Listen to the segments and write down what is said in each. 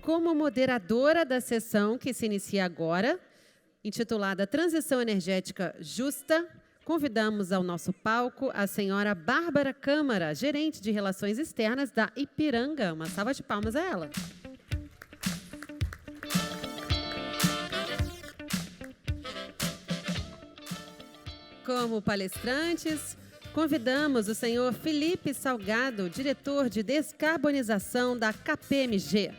como moderadora da sessão que se inicia agora, intitulada Transição Energética Justa, convidamos ao nosso palco a senhora Bárbara Câmara, gerente de Relações Externas da Ipiranga. Uma salva de palmas a ela. Como palestrantes, convidamos o senhor Felipe Salgado, diretor de descarbonização da KPMG.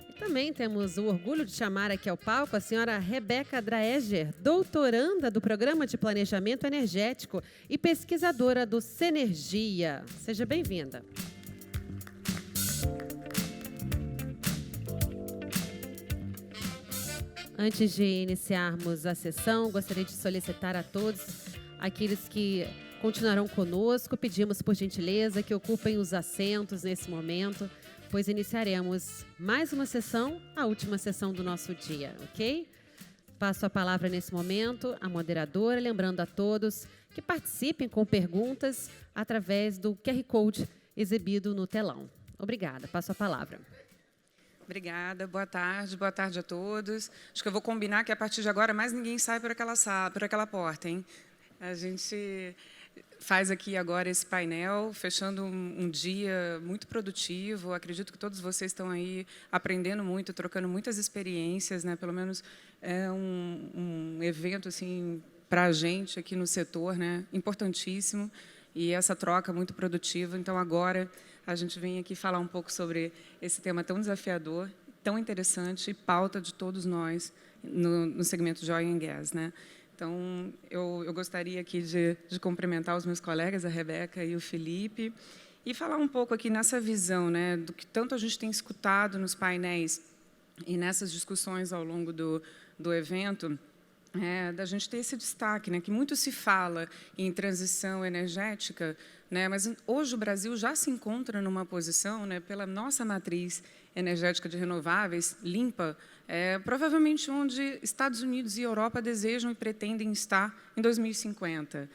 E também temos o orgulho de chamar aqui ao palco a senhora Rebeca Draeger, doutoranda do Programa de Planejamento Energético e pesquisadora do Senergia. Seja bem-vinda. Antes de iniciarmos a sessão, gostaria de solicitar a todos aqueles que continuarão conosco, pedimos por gentileza que ocupem os assentos nesse momento, pois iniciaremos mais uma sessão, a última sessão do nosso dia, ok? Passo a palavra nesse momento à moderadora, lembrando a todos que participem com perguntas através do QR Code exibido no telão. Obrigada, passo a palavra. Obrigada, boa tarde a todos. Acho que eu vou combinar que a partir de agora mais ninguém sai por aquela porta, hein? A gente faz aqui agora esse painel, fechando um dia muito produtivo. Acredito que todos vocês estão aí aprendendo muito, trocando muitas experiências, né? Pelo menos é um evento assim para a gente aqui no setor, né? Importantíssimo, e essa troca muito produtiva. Então agora a gente vem aqui falar um pouco sobre esse tema tão desafiador, tão interessante e pauta de todos nós no segmento de Oil and Gas, né? Então, eu gostaria aqui de cumprimentar os meus colegas, a Rebeca e o Felipe, e falar um pouco aqui nessa visão, né, do que tanto a gente tem escutado nos painéis e nessas discussões ao longo do evento, da gente ter esse destaque, né, que muito se fala em transição energética, né, mas hoje o Brasil já se encontra numa posição, né, pela nossa matriz energética de renováveis, limpa, provavelmente onde Estados Unidos e Europa desejam e pretendem estar em 2050.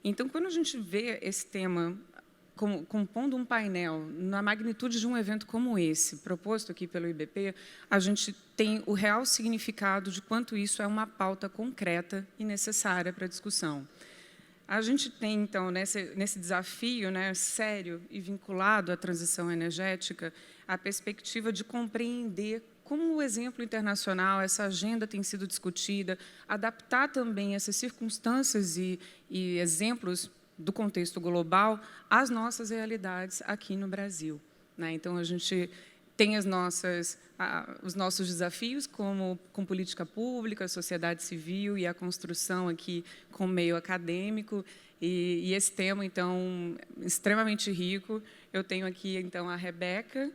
Então, quando a gente vê esse tema compondo um painel na magnitude de um evento como esse, proposto aqui pelo IBP, a gente tem o real significado de quanto isso é uma pauta concreta e necessária para a discussão. A gente tem, então, nesse desafio, né, sério e vinculado à transição energética, a perspectiva de compreender como o exemplo internacional, essa agenda tem sido discutida, adaptar também essas circunstâncias e exemplos do contexto global às nossas realidades aqui no Brasil, né? Então, a gente tem os nossos desafios com política pública, sociedade civil e a construção aqui com o meio acadêmico, e esse tema, então, extremamente rico. Eu tenho aqui, então, a Rebeca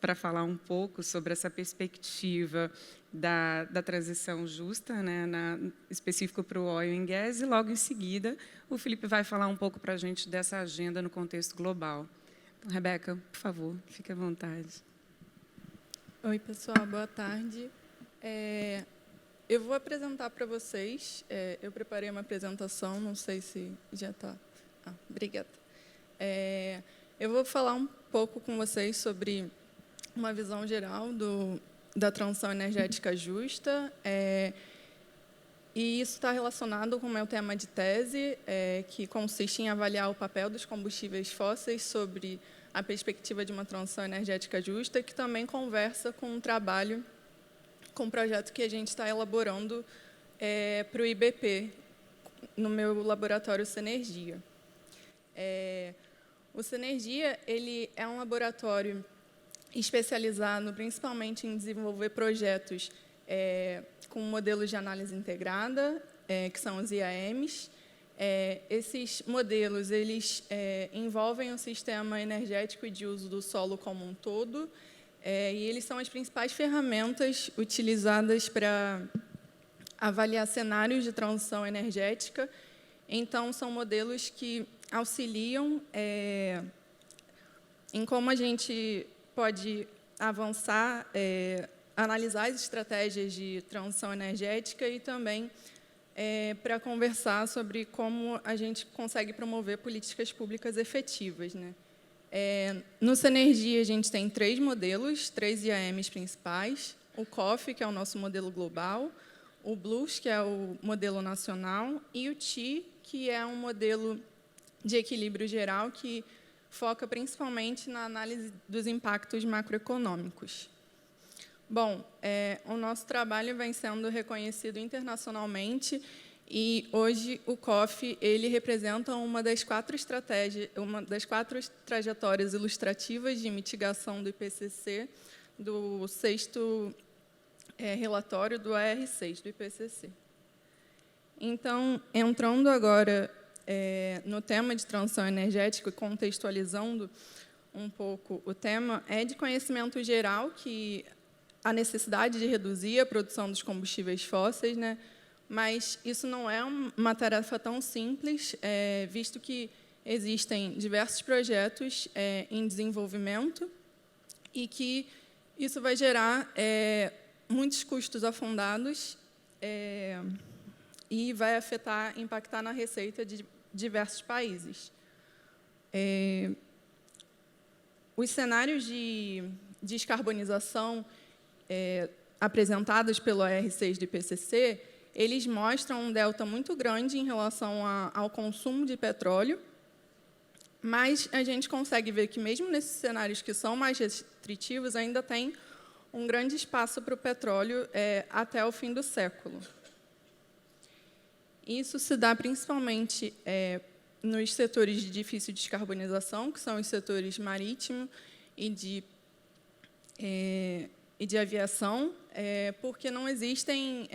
para falar um pouco sobre essa perspectiva da transição justa, né, específico para o Oil and Gas, e logo em seguida o Felipe vai falar um pouco para a gente dessa agenda no contexto global. Então, Rebeca, por favor, fique à vontade. Oi, pessoal, boa tarde. Eu vou apresentar para vocês, eu preparei uma apresentação, não sei se já está... obrigada. Eu vou falar um pouco com vocês sobre uma visão geral da transição energética justa, e isso está relacionado com o meu tema de tese, que consiste em avaliar o papel dos combustíveis fósseis sobre a perspectiva de uma transição energética justa, que também conversa com um trabalho, com um projeto que a gente está elaborando para o IBP, no meu laboratório Senergia. O Senergia ele é um laboratório especializado principalmente em desenvolver projetos com modelos de análise integrada, que são os IAMs. Esses modelos eles envolvem o sistema energético e de uso do solo como um todo, e eles são as principais ferramentas utilizadas para avaliar cenários de transição energética. Então, são modelos que auxiliam em como a gente pode avançar, analisar as estratégias de transição energética e também para conversar sobre como a gente consegue promover políticas públicas efetivas, né? No Senergia, a gente tem 3 modelos, 3 IAMs principais, o COF, que é o nosso modelo global, o BLUS, que é o modelo nacional, e o TI, que é um modelo de equilíbrio geral que foca principalmente na análise dos impactos macroeconômicos. Bom, o nosso trabalho vem sendo reconhecido internacionalmente e hoje o COF ele representa uma das 4 trajetórias ilustrativas de mitigação do IPCC do 6º relatório do AR6 do IPCC. Então, entrando agora no tema de transição energética, contextualizando um pouco o tema, é de conhecimento geral que a necessidade de reduzir a produção dos combustíveis fósseis, né? Mas isso não é uma tarefa tão simples, visto que existem diversos projetos em desenvolvimento e que isso vai gerar muitos custos afundados e vai impactar na receita de diversos países. Os cenários de descarbonização apresentados pelo AR6 do IPCC, eles mostram um delta muito grande em relação ao consumo de petróleo, mas a gente consegue ver que, mesmo nesses cenários que são mais restritivos, ainda tem um grande espaço para o petróleo até o fim do século. Isso se dá principalmente nos setores de difícil descarbonização, que são os setores marítimo e de aviação, porque não existem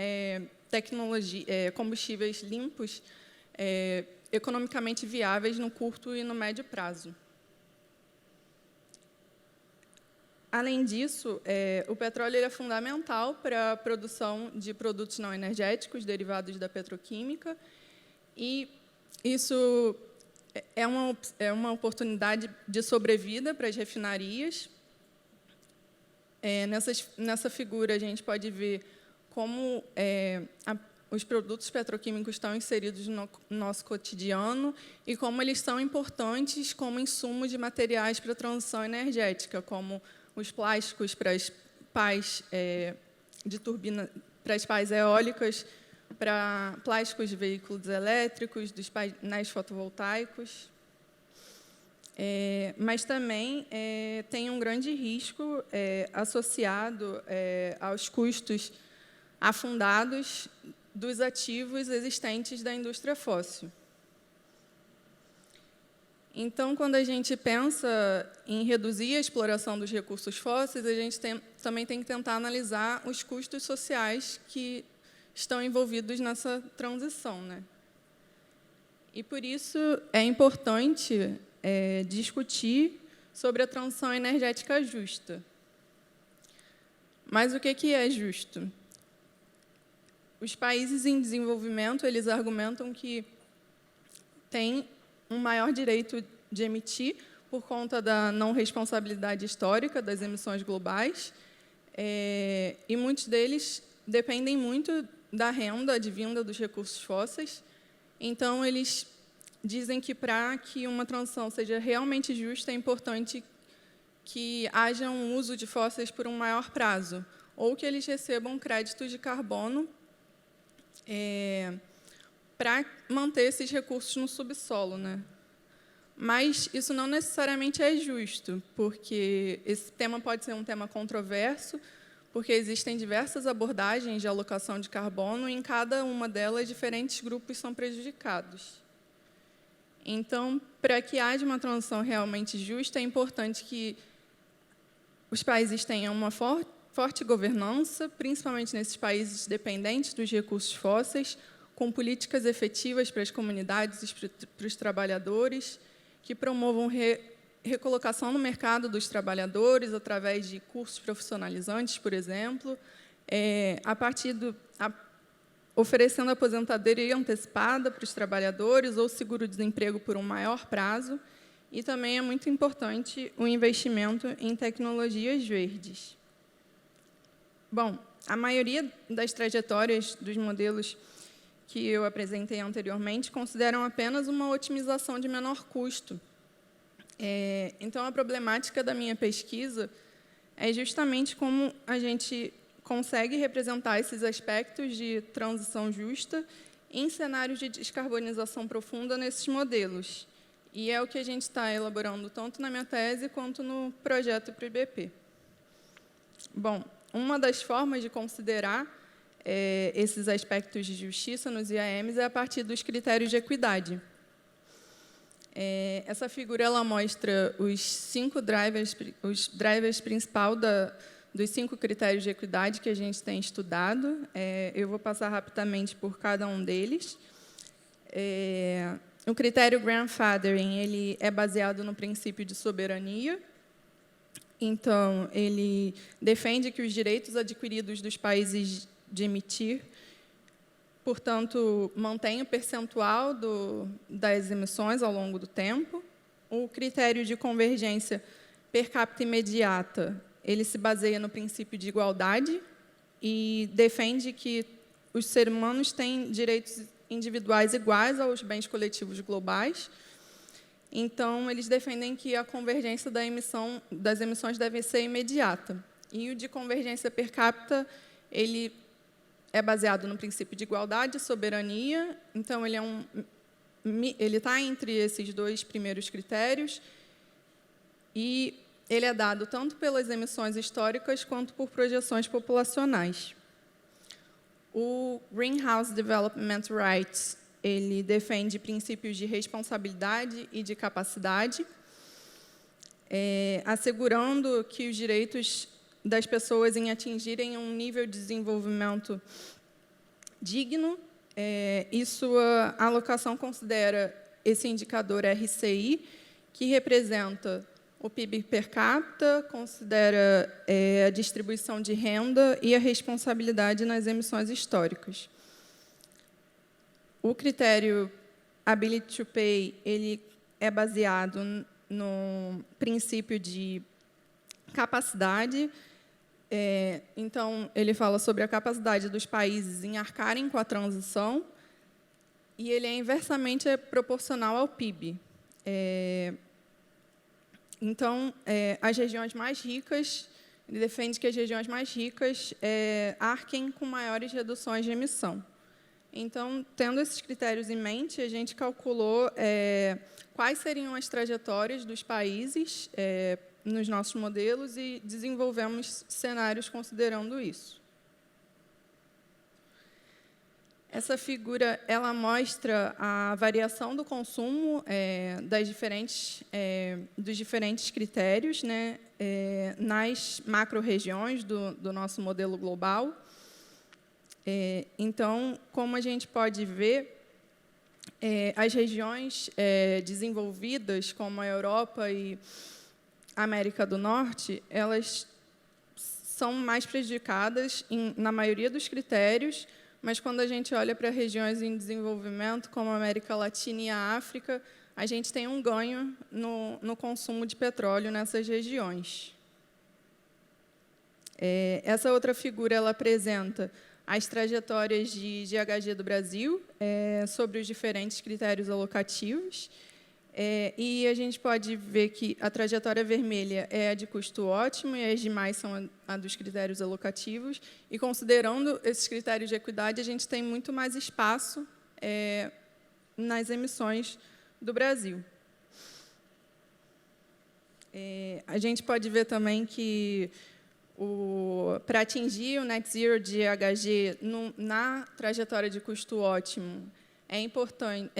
combustíveis limpos economicamente viáveis no curto e no médio prazo. Além disso, o petróleo é fundamental para a produção de produtos não energéticos derivados da petroquímica, e isso é uma oportunidade de sobrevida para as refinarias. Nessa figura, a gente pode ver como os produtos petroquímicos estão inseridos no nosso cotidiano e como eles são importantes como insumo de materiais para a transição energética, como os plásticos para as pás de turbina, para as pás eólicas, para plásticos de veículos elétricos, dos painéis fotovoltaicos. Mas também tem um grande risco associado aos custos afundados dos ativos existentes da indústria fóssil. Então, quando a gente pensa em reduzir a exploração dos recursos fósseis, a gente também tem que tentar analisar os custos sociais que estão envolvidos nessa transição, né? E, por isso, é importante discutir sobre a transição energética justa. Mas o que é justo? Os países em desenvolvimento, eles argumentam que têm um maior direito de emitir por conta da não responsabilidade histórica das emissões globais, e muitos deles dependem muito da renda advinda dos recursos fósseis. Então, eles dizem que, para que uma transição seja realmente justa, é importante que haja um uso de fósseis por um maior prazo, ou que eles recebam créditos de carbono para manter esses recursos no subsolo, né? Mas isso não necessariamente é justo, porque esse tema pode ser um tema controverso, porque existem diversas abordagens de alocação de carbono, e em cada uma delas diferentes grupos são prejudicados. Então, para que haja uma transição realmente justa, é importante que os países tenham uma forte governança, principalmente nesses países dependentes dos recursos fósseis, com políticas efetivas para as comunidades e para os trabalhadores, que promovam recolocação no mercado dos trabalhadores através de cursos profissionalizantes, por exemplo, oferecendo aposentadoria antecipada para os trabalhadores ou seguro-desemprego por um maior prazo. E também é muito importante o investimento em tecnologias verdes. Bom, a maioria das trajetórias dos modelos que eu apresentei anteriormente consideram apenas uma otimização de menor custo. Então, a problemática da minha pesquisa é justamente como a gente consegue representar esses aspectos de transição justa em cenários de descarbonização profunda nesses modelos. E é o que a gente está elaborando tanto na minha tese quanto no projeto para o IBP. Bom, uma das formas de considerar esses aspectos de justiça nos IAMs é a partir dos critérios de equidade. Essa figura ela mostra os drivers principais dos 5 critérios de equidade que a gente tem estudado. Eu vou passar rapidamente por cada um deles. O critério grandfathering ele é baseado no princípio de soberania. Então, ele defende que os direitos adquiridos dos países de emitir, portanto, mantém o percentual das emissões ao longo do tempo. O critério de convergência per capita imediata, ele se baseia no princípio de igualdade e defende que os seres humanos têm direitos individuais iguais aos bens coletivos globais. Então, eles defendem que a convergência das emissões deve ser imediata. E o de convergência per capita, ele é baseado no princípio de igualdade e soberania. Então, ele está entre esses 2 primeiros critérios e ele é dado tanto pelas emissões históricas quanto por projeções populacionais. O Greenhouse Development Rights ele defende princípios de responsabilidade e de capacidade, assegurando que os direitos das pessoas em atingirem um nível de desenvolvimento digno, e sua alocação considera esse indicador RCI, que representa o PIB per capita, considera a distribuição de renda e a responsabilidade nas emissões históricas. O critério Ability to Pay ele é baseado no princípio de capacidade. Então, ele fala sobre a capacidade dos países em arcarem com a transição e ele é inversamente proporcional ao PIB. Então, as regiões mais ricas, ele defende que as regiões mais ricas arquem com maiores reduções de emissão. Então, tendo esses critérios em mente, a gente calculou quais seriam as trajetórias dos países nos nossos modelos e desenvolvemos cenários considerando isso. Essa figura ela mostra a variação do consumo dos diferentes critérios, né, nas macro-regiões do nosso modelo global. Então, como a gente pode ver, as regiões desenvolvidas, como a Europa e a América do Norte, elas são mais prejudicadas na maioria dos critérios, mas quando a gente olha para regiões em desenvolvimento, como a América Latina e a África, a gente tem um ganho no consumo de petróleo nessas regiões. Essa outra figura ela apresenta as trajetórias de GHG do Brasil sobre os diferentes critérios alocativos. E a gente pode ver que a trajetória vermelha é a de custo ótimo e as demais são a dos critérios alocativos. E, considerando esses critérios de equidade, a gente tem muito mais espaço nas emissões do Brasil. A gente pode ver também que, para atingir o net zero de GHG na trajetória de custo ótimo, é importante...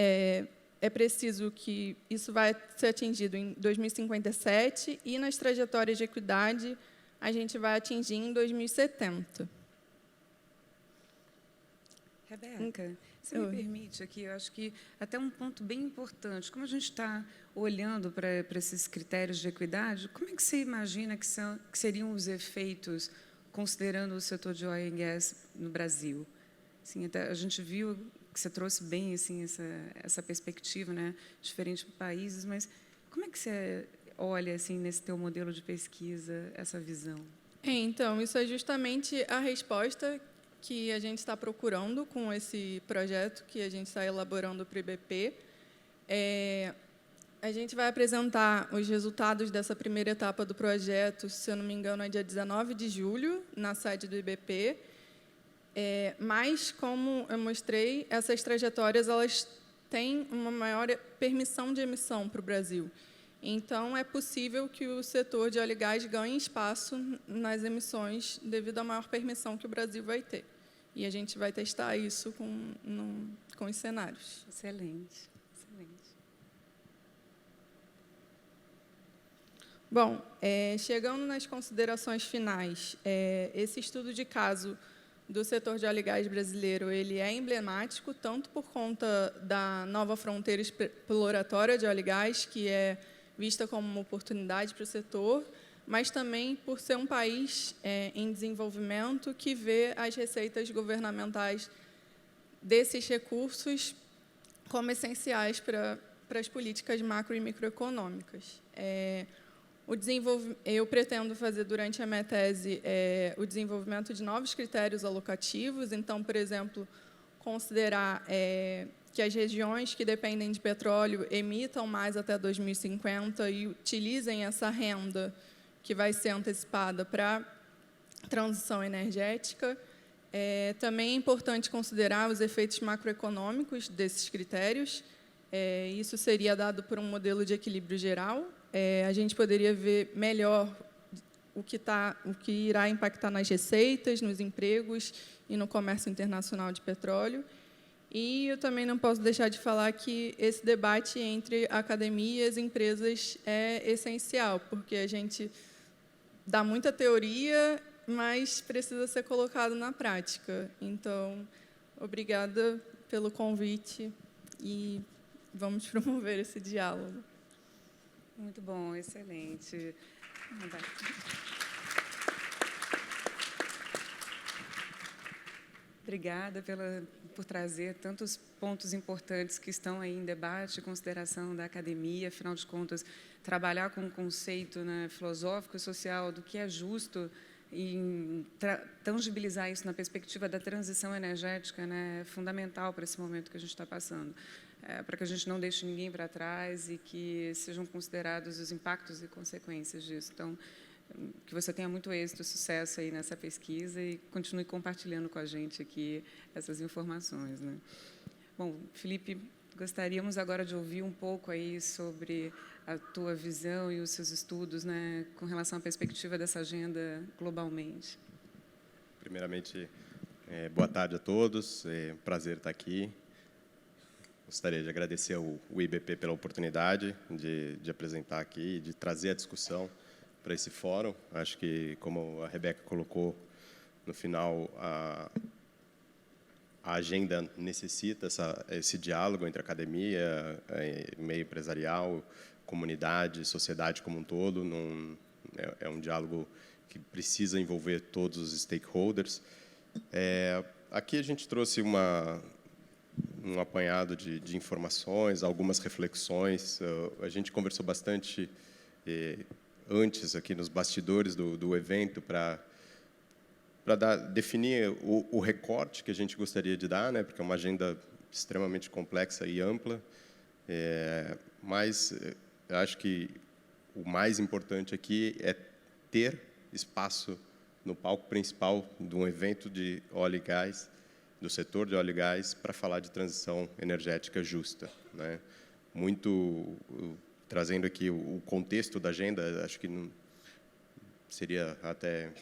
É preciso que isso vai ser atingido em 2057 e nas trajetórias de equidade a gente vai atingir em 2070. Rebeca, você me permite aqui, eu acho que até um ponto bem importante, como a gente está olhando para esses critérios de equidade, como é que você imagina que seriam os efeitos, considerando o setor de oil and gas no Brasil? Assim, até a gente viu que você trouxe bem assim, essa perspectiva, né, diferente de países, mas como é que você olha assim, nesse teu modelo de pesquisa, essa visão? Então, isso é justamente a resposta que a gente está procurando com esse projeto que a gente está elaborando para o IBP. A gente vai apresentar os resultados dessa primeira etapa do projeto, se eu não me engano, é dia 19 de julho, na sede do IBP. Mas, como eu mostrei, essas trajetórias elas têm uma maior permissão de emissão para o Brasil. Então, é possível que o setor de óleo e gás ganhe espaço nas emissões devido à maior permissão que o Brasil vai ter. E a gente vai testar isso com os cenários. Excelente, excelente. Bom, chegando nas considerações finais, esse estudo de caso do setor de óleo e gás brasileiro ele é emblemático, tanto por conta da nova fronteira exploratória de óleo e gás, que é vista como uma oportunidade para o setor, mas também por ser um país em desenvolvimento que vê as receitas governamentais desses recursos como essenciais para as políticas macro e microeconômicas. Eu pretendo fazer, durante a minha tese, o desenvolvimento de novos critérios alocativos. Então, por exemplo, considerar que as regiões que dependem de petróleo emitam mais até 2050 e utilizem essa renda que vai ser antecipada para a transição energética. Também é importante considerar os efeitos macroeconômicos desses critérios. Isso seria dado por um modelo de equilíbrio geral. A gente poderia ver melhor o que irá impactar nas receitas, nos empregos e no comércio internacional de petróleo. E eu também não posso deixar de falar que esse debate entre a academia e as empresas é essencial, porque a gente dá muita teoria, mas precisa ser colocado na prática. Então, obrigada pelo convite e vamos promover esse diálogo. Muito bom, excelente. Obrigada por trazer tantos pontos importantes que estão aí em debate e consideração da academia. Afinal de contas, trabalhar com um conceito, né, filosófico e social do que é justo e tangibilizar isso na perspectiva da transição energética, né, é fundamental para esse momento que a gente está passando. Para que a gente não deixe ninguém para trás e que sejam considerados os impactos e consequências disso. Então, que você tenha muito êxito, sucesso aí nessa pesquisa e continue compartilhando com a gente aqui essas informações, né? Bom, Felipe, gostaríamos agora de ouvir um pouco aí sobre a tua visão e os seus estudos, né, com relação à perspectiva dessa agenda globalmente. Primeiramente, boa tarde a todos. É um prazer estar aqui. Gostaria de agradecer ao IBP pela oportunidade de apresentar aqui, de trazer a discussão para esse fórum. Acho que, como a Rebeca colocou no final, a agenda necessita esse diálogo entre academia, meio empresarial, comunidade, sociedade como um todo. É um diálogo que precisa envolver todos os stakeholders. Aqui a gente trouxe um apanhado de informações, algumas reflexões. A gente conversou bastante antes, aqui nos bastidores do evento, para definir o recorte que a gente gostaria de dar, né, porque é uma agenda extremamente complexa e ampla. Mas eu acho que o mais importante aqui é ter espaço no palco principal de um evento de óleo e gás, do setor de óleo e gás, para falar de transição energética justa, né? Muito trazendo aqui o contexto da agenda. Acho que não seria até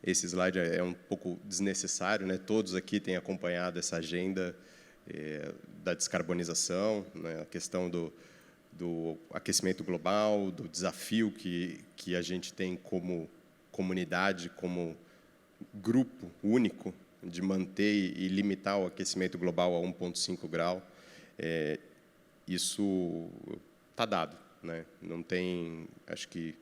esse slide é um pouco desnecessário, né? Todos aqui têm acompanhado essa agenda da descarbonização, né? A questão do aquecimento global, do desafio que a gente tem como comunidade, como grupo único, de manter e limitar o aquecimento global a 1,5 grau. Isso está dado, né? Não tem, acho que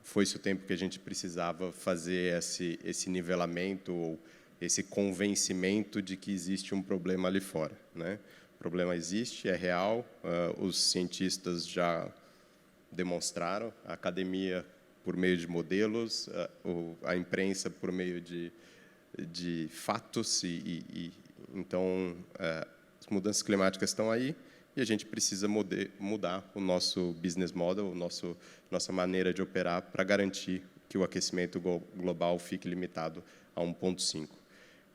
foi-se o tempo que a gente precisava fazer esse nivelamento ou esse convencimento de que existe um problema ali fora, né? O problema existe, é real, os cientistas já demonstraram, a academia por meio de modelos, a imprensa por meio de de fatos então as mudanças climáticas estão aí e a gente precisa mudar o nosso business model, nossa maneira de operar para garantir que o aquecimento global fique limitado a 1,5.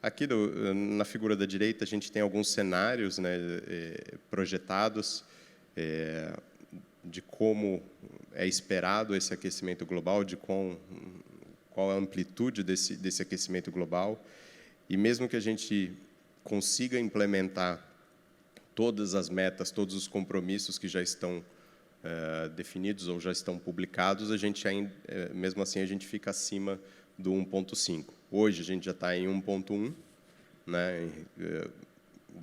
Aqui na figura da direita a gente tem alguns cenários, né, projetados de como é esperado esse aquecimento global, de qual a amplitude desse aquecimento global. E mesmo que a gente consiga implementar todas as metas, todos os compromissos que já estão definidos ou já estão publicados, a gente ainda, mesmo assim, a gente fica acima do 1,5. Hoje a gente já está em 1,1, né,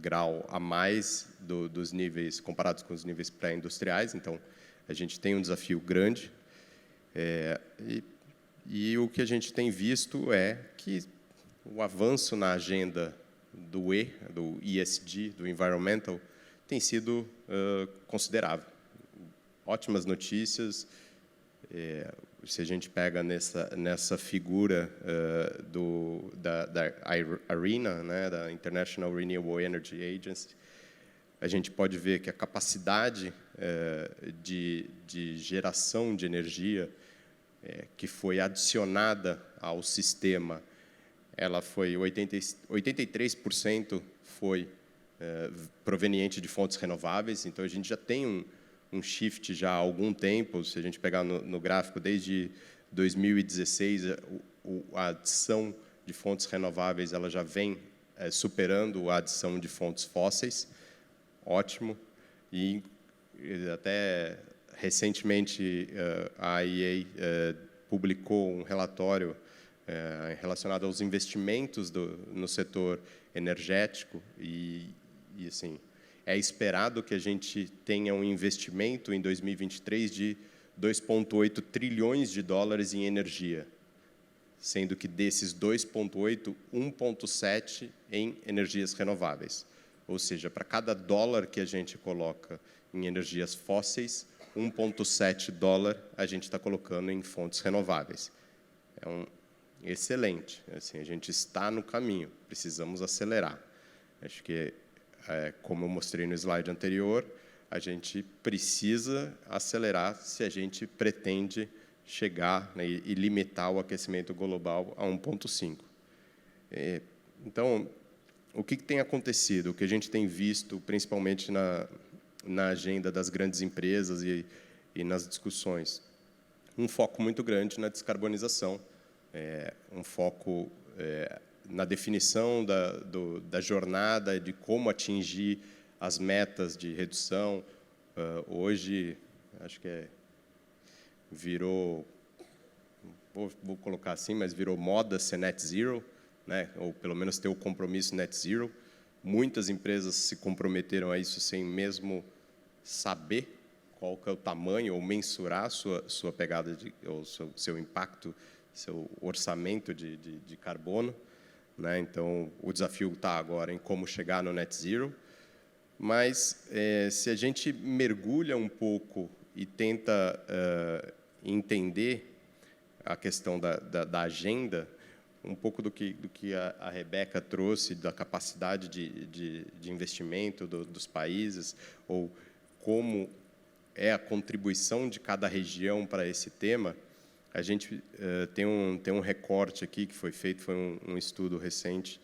grau a mais dos níveis comparados com os níveis pré-industriais. Então, a gente tem um desafio grande. E o que a gente tem visto é que o avanço na agenda do ESG, do Environmental, tem sido considerável. Ótimas notícias. Se a gente pega nessa figura da IRENA, né, da International Renewable Energy Agency, a gente pode ver que a capacidade de geração de energia que foi adicionada ao sistema, ela foi 83% foi proveniente de fontes renováveis. Então a gente já tem um shift já há algum tempo. Se a gente pegar no gráfico, desde 2016, a adição de fontes renováveis ela já vem superando a adição de fontes fósseis. Ótimo. E até recentemente a IEA publicou um relatório relacionado aos investimentos no setor energético e assim, é esperado que a gente tenha um investimento em 2023 de 2,8 trilhões de dólares em energia, sendo que desses 2,8, 1,7 em energias renováveis. Ou seja, para cada dólar que a gente coloca em energias fósseis, 1,7 dólar a gente está colocando em fontes renováveis. É excelente. Assim, a gente está no caminho, precisamos acelerar. Acho que, como eu mostrei no slide anterior, a gente precisa acelerar se a gente pretende chegar, né, e limitar o aquecimento global a 1,5. Então, o que tem acontecido? O que a gente tem visto, principalmente na agenda das grandes empresas e nas discussões? Um foco muito grande na descarbonização, um foco na definição da jornada, de como atingir as metas de redução. Hoje, acho que virou, vou colocar assim, mas virou moda ser net zero, né? Ou pelo menos ter o compromisso net zero. Muitas empresas se comprometeram a isso sem mesmo saber qual que é o tamanho ou mensurar sua pegada, ou seu impacto, seu orçamento de carbono, né? Então, o desafio está agora em como chegar no net zero. Mas, se a gente mergulha um pouco e tenta entender a questão da agenda, um pouco do que a Rebeca trouxe, da capacidade de investimento dos países, ou como é a contribuição de cada região para esse tema, a gente tem um recorte aqui que foi feito, foi um estudo recente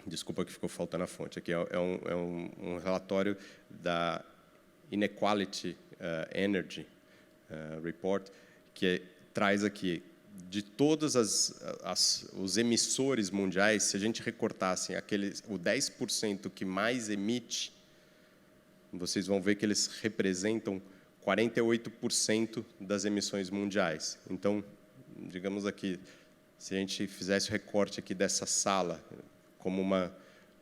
desculpa que ficou faltando a fonte aqui, é um relatório da Inequality Energy Report, que traz aqui, de todos os emissores mundiais, se a gente recortasse o 10% que mais emite, vocês vão ver que eles representam 48% das emissões mundiais. Então, digamos aqui, se a gente fizesse o recorte aqui dessa sala,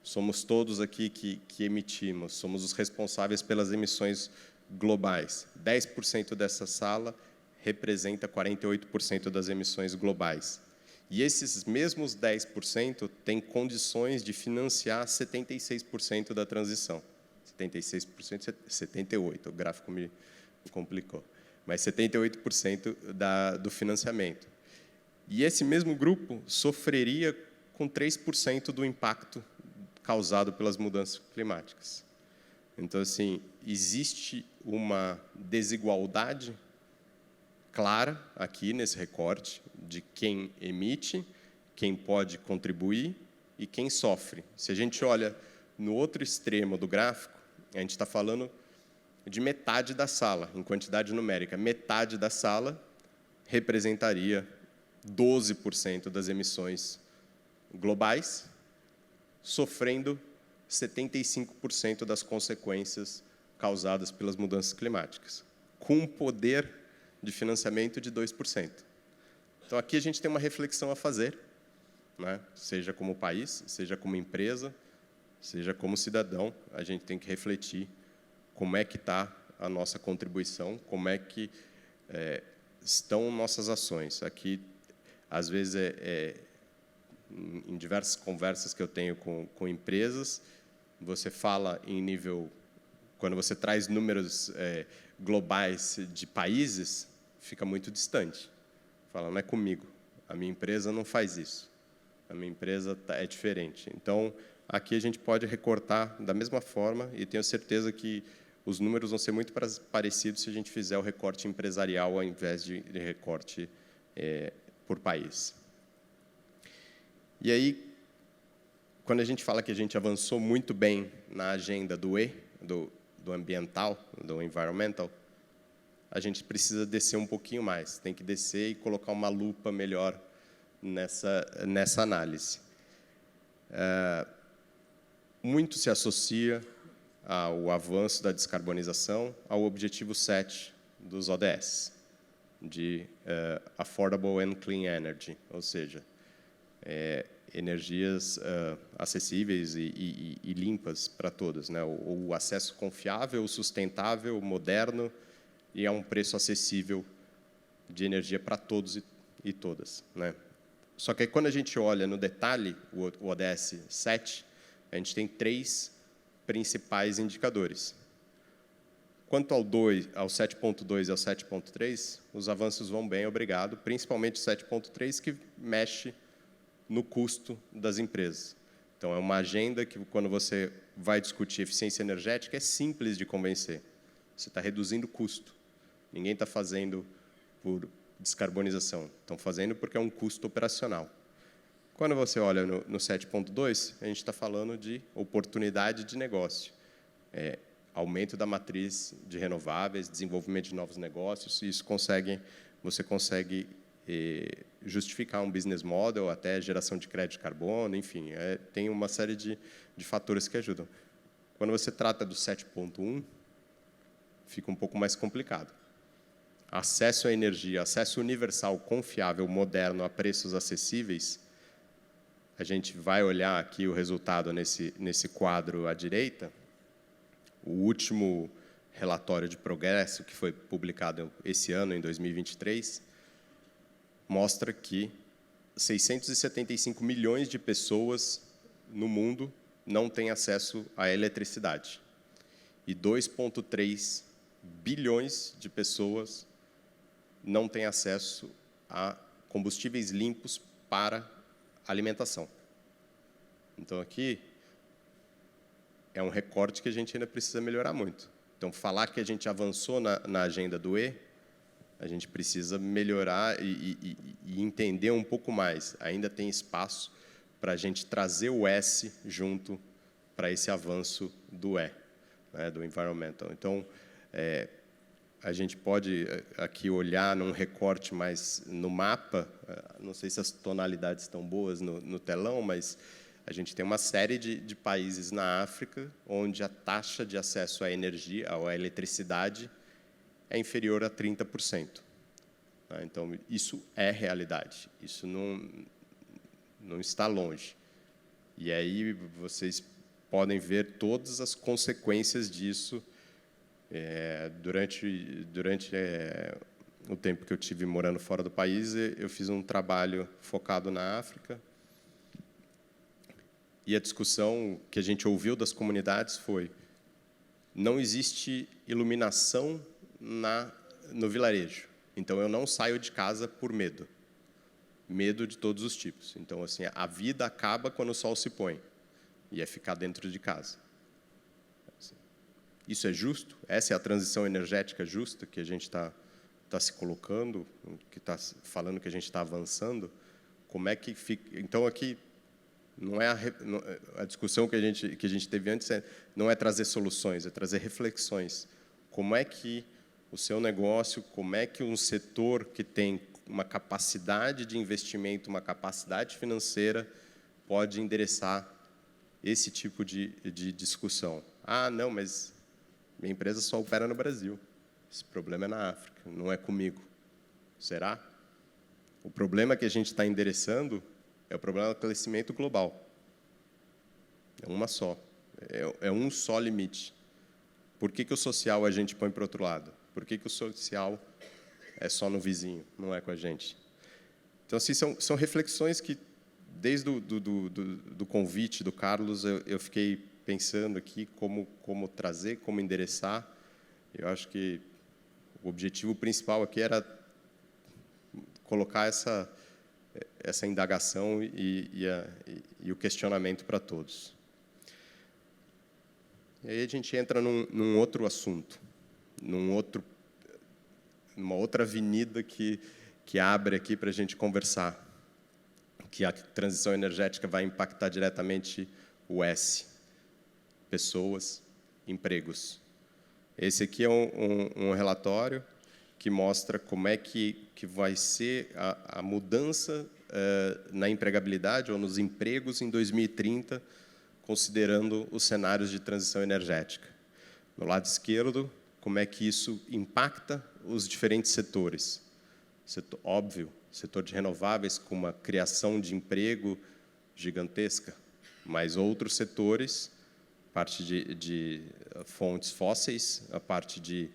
somos todos aqui que emitimos, somos os responsáveis pelas emissões globais. 10% dessa sala representa 48% das emissões globais. E esses mesmos 10% têm condições de financiar 76% da transição. 76%, 78%, o gráfico me complicou. Mas 78% do financiamento. E esse mesmo grupo sofreria com 3% do impacto causado pelas mudanças climáticas. Então, assim, existe uma desigualdade clara aqui nesse recorte de quem emite, quem pode contribuir e quem sofre. Se a gente olha no outro extremo do gráfico, a gente está falando de metade da sala, em quantidade numérica. Metade da sala representaria 12% das emissões globais, sofrendo 75% das consequências causadas pelas mudanças climáticas, com um poder de financiamento de 2%. Então, aqui a gente tem uma reflexão a fazer, né? Seja como país, seja como empresa, seja como cidadão, a gente tem que refletir como é que está a nossa contribuição, como é que estão nossas ações. Aqui, às vezes, em diversas conversas que eu tenho com empresas, você fala em nível... Quando você traz números globais de países, fica muito distante. Fala, não é comigo, a minha empresa não faz isso, a minha empresa é diferente. Então, aqui a gente pode recortar da mesma forma e tenho certeza que os números vão ser muito parecidos se a gente fizer o recorte empresarial ao invés de recorte por país. E aí, quando a gente fala que a gente avançou muito bem na agenda do E, do ambiental, do environmental, a gente precisa descer um pouquinho mais. Tem que descer e colocar uma lupa melhor nessa análise. Muito se associa ao avanço da descarbonização, ao objetivo 7 dos ODS, de Affordable and Clean Energy, ou seja, energias acessíveis e limpas para todos, né? O acesso confiável, sustentável, moderno e a um preço acessível de energia para todos e todas, né? Só que aí, quando a gente olha no detalhe o ODS 7, a gente tem 3 principais indicadores. Quanto ao 7.2 e ao 7.3, os avanços vão bem, obrigado, principalmente o 7.3, que mexe no custo das empresas. Então, é uma agenda que, quando você vai discutir eficiência energética, é simples de convencer. Você está reduzindo o custo. Ninguém está fazendo por descarbonização. Estão fazendo porque é um custo operacional. Quando você olha no 7.2, a gente está falando de oportunidade de negócio. Aumento da matriz de renováveis, desenvolvimento de novos negócios, e isso você consegue justificar um business model, até geração de crédito de carbono, enfim, tem uma série de fatores que ajudam. Quando você trata do 7.1, fica um pouco mais complicado. Acesso à energia, acesso universal, confiável, moderno, a preços acessíveis, a gente vai olhar aqui o resultado nesse quadro à direita. O último relatório de progresso, que foi publicado esse ano, em 2023, mostra que 675 milhões de pessoas no mundo não têm acesso à eletricidade. E 2,3 bilhões de pessoas não têm acesso a combustíveis limpos para alimentação. Então, aqui é um recorte que a gente ainda precisa melhorar muito. Então, falar que a gente avançou na agenda do E, a gente precisa melhorar e entender um pouco mais. Ainda tem espaço para a gente trazer o S junto para esse avanço do E, né, do environmental. Então, a gente pode aqui olhar num recorte mais no mapa, não sei se as tonalidades estão boas no telão, mas a gente tem uma série de países na África onde a taxa de acesso à energia, à eletricidade, é inferior a 30%. Então, isso é realidade, isso não está longe. E aí vocês podem ver todas as consequências disso durante o tempo que eu tive morando fora do país. Eu fiz um trabalho focado na África, e a discussão que a gente ouviu das comunidades foi: não existe iluminação no vilarejo, então eu não saio de casa por medo. medo de todos os tipos. Então, assim, a vida acaba quando o sol se põe, e é ficar dentro de casa. Isso é justo? Essa é a transição energética justa que a gente está se colocando, que está falando que a gente está avançando? Como é que fica? Então, aqui, não é a discussão que a gente teve antes, não é trazer soluções, é trazer reflexões. Como é que o seu negócio, como é que um setor que tem uma capacidade de investimento, uma capacidade financeira, pode endereçar esse tipo de discussão? Ah, não, mas minha empresa só opera no Brasil. Esse problema é na África, não é comigo. Será? O problema que a gente está endereçando é o problema do crescimento global. É uma só. É um só limite. Por que o social a gente põe para o outro lado? Por que o social é só no vizinho, não é com a gente? Então, assim, são reflexões que, desde do convite do Carlos, eu fiquei pensando aqui como trazer, como endereçar. Eu acho que o objetivo principal aqui era colocar essa indagação e o questionamento para todos. E aí a gente entra num outro assunto, numa outra avenida que abre aqui para a gente conversar, que a transição energética vai impactar diretamente o S, pessoas, empregos. Esse aqui é um relatório que mostra como é que vai ser a mudança na empregabilidade ou nos empregos em 2030, considerando os cenários de transição energética. No lado esquerdo, como é que isso impacta os diferentes setores. Óbvio, setor de renováveis com uma criação de emprego gigantesca, mas outros setores, parte de fontes fósseis, a parte de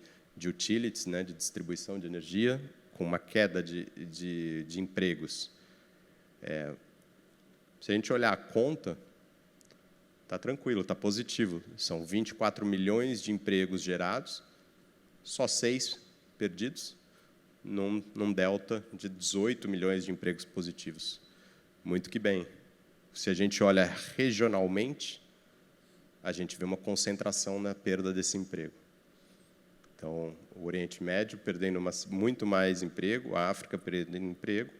utilities, né, de distribuição de energia, com uma queda de empregos. Se a gente olhar a conta, está tranquilo, está positivo. São 24 milhões de empregos gerados, só 6 perdidos, num delta de 18 milhões de empregos positivos. Muito que bem. Se a gente olha regionalmente, a gente vê uma concentração na perda desse emprego. Então, o Oriente Médio perdendo muito mais emprego, a África perdendo emprego,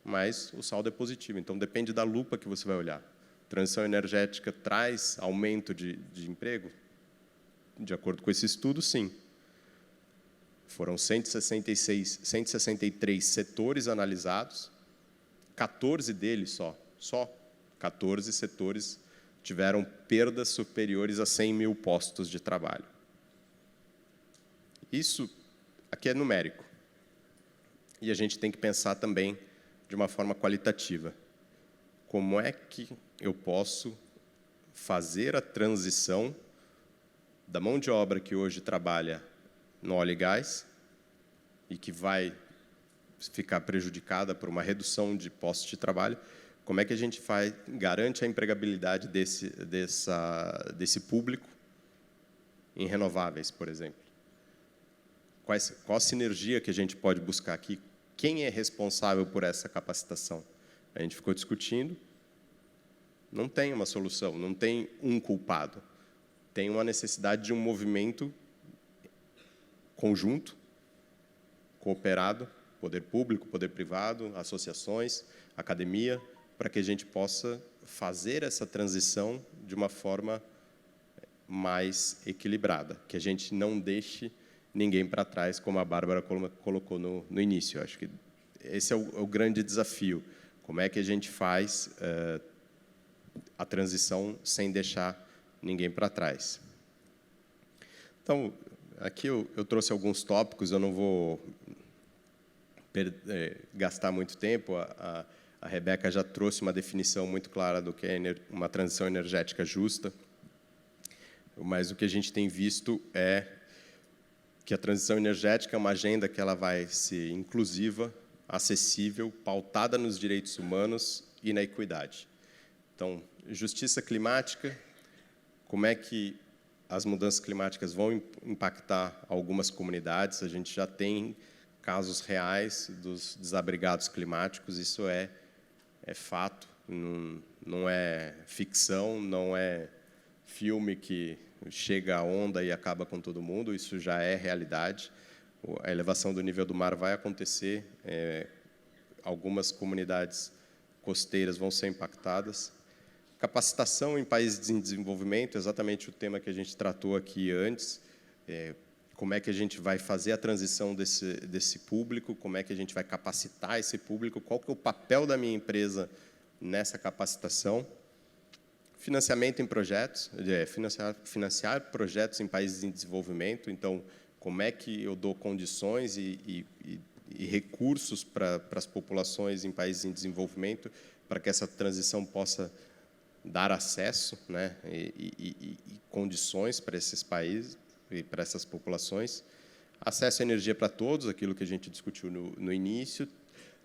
mas o saldo é positivo. Então, depende da lupa que você vai olhar. Transição energética traz aumento de emprego? De acordo com esse estudo, sim. Foram 163 setores analisados, 14 deles só 14 setores tiveram perdas superiores a 100 mil postos de trabalho. Isso aqui é numérico. E a gente tem que pensar também de uma forma qualitativa. Como é que eu posso fazer a transição da mão de obra que hoje trabalha no óleo e gás e que vai ficar prejudicada por uma redução de postos de trabalho, como é que a gente garante a empregabilidade desse público em renováveis, por exemplo? Qual a sinergia que a gente pode buscar aqui? Quem é responsável por essa capacitação? A gente ficou discutindo, não tem uma solução, não tem um culpado. Tem uma necessidade de um movimento conjunto, cooperado, poder público, poder privado, associações, academia, para que a gente possa fazer essa transição de uma forma mais equilibrada, que a gente não deixe ninguém para trás, como a Bárbara colocou no início. Eu acho que esse é o grande desafio. Como é que a gente faz a transição sem deixar ninguém para trás? Então, aqui eu trouxe alguns tópicos, eu não vou gastar muito tempo. A Rebeca já trouxe uma definição muito clara do que é uma transição energética justa, mas o que a gente tem visto é que a transição energética é uma agenda que ela vai ser inclusiva, acessível, pautada nos direitos humanos e na equidade. Então, justiça climática, como é que as mudanças climáticas vão impactar algumas comunidades? A gente já tem casos reais dos desabrigados climáticos. Isso é fato, não é ficção, não é filme que chega a onda e acaba com todo mundo. Isso já é realidade. A elevação do nível do mar vai acontecer. Algumas comunidades costeiras vão ser impactadas. Capacitação em países em desenvolvimento, exatamente o tema que a gente tratou aqui antes. Como é que a gente vai fazer a transição desse público, como é que a gente vai capacitar esse público, qual que é o papel da minha empresa nessa capacitação. Financiamento em projetos, financiar projetos em países em desenvolvimento. Então, como é que eu dou condições e recursos para as populações em países em desenvolvimento para que essa transição possa dar acesso, né, e condições para esses países e para essas populações. Acesso à energia para todos, aquilo que a gente discutiu no início.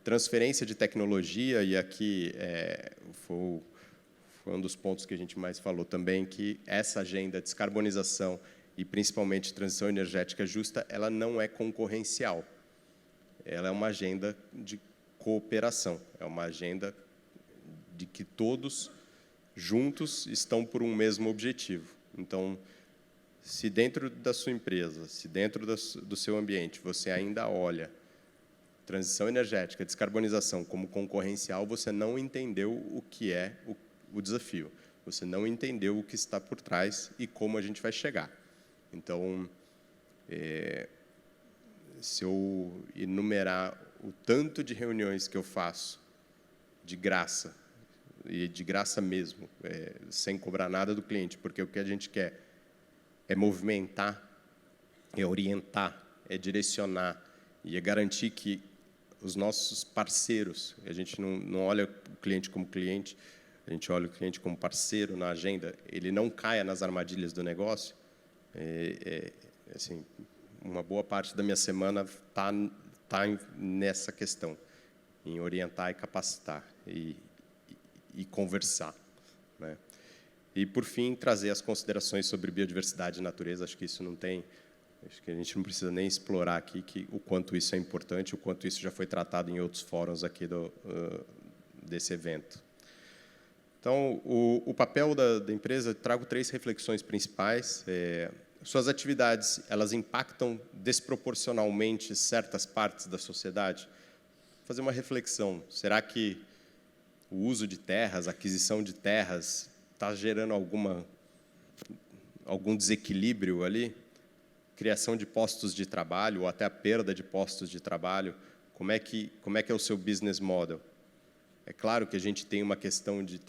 Transferência de tecnologia, e aqui foi um dos pontos que a gente mais falou também, que essa agenda de descarbonização e, principalmente, transição energética justa, ela não é concorrencial. Ela é uma agenda de cooperação, é uma agenda de que todos juntos estão por um mesmo objetivo. Então, se dentro da sua empresa, se dentro do seu ambiente, você ainda olha transição energética, descarbonização como concorrencial, você não entendeu o que é o desafio. Você não entendeu o que está por trás e como a gente vai chegar. Então, se eu enumerar o tanto de reuniões que eu faço de graça, e de graça mesmo, sem cobrar nada do cliente, porque o que a gente quer é movimentar, é orientar, é direcionar e é garantir que os nossos parceiros, a gente não olha o cliente como cliente, a gente olha o cliente como parceiro na agenda, ele não caia nas armadilhas do negócio. Assim, uma boa parte da minha semana tá nessa questão, em orientar e capacitar e conversar, né? E, por fim, trazer as considerações sobre biodiversidade e natureza. Acho que isso acho que a gente não precisa nem explorar aqui o quanto isso é importante, o quanto isso já foi tratado em outros fóruns aqui desse evento. Então, o papel da empresa, trago 3 reflexões principais. Suas atividades, elas impactam desproporcionalmente certas partes da sociedade? Fazer uma reflexão. Será que o uso de terras, a aquisição de terras, está gerando algum desequilíbrio ali? Criação de postos de trabalho, ou até a perda de postos de trabalho. Como é que é o seu business model? É claro que a gente tem uma questão de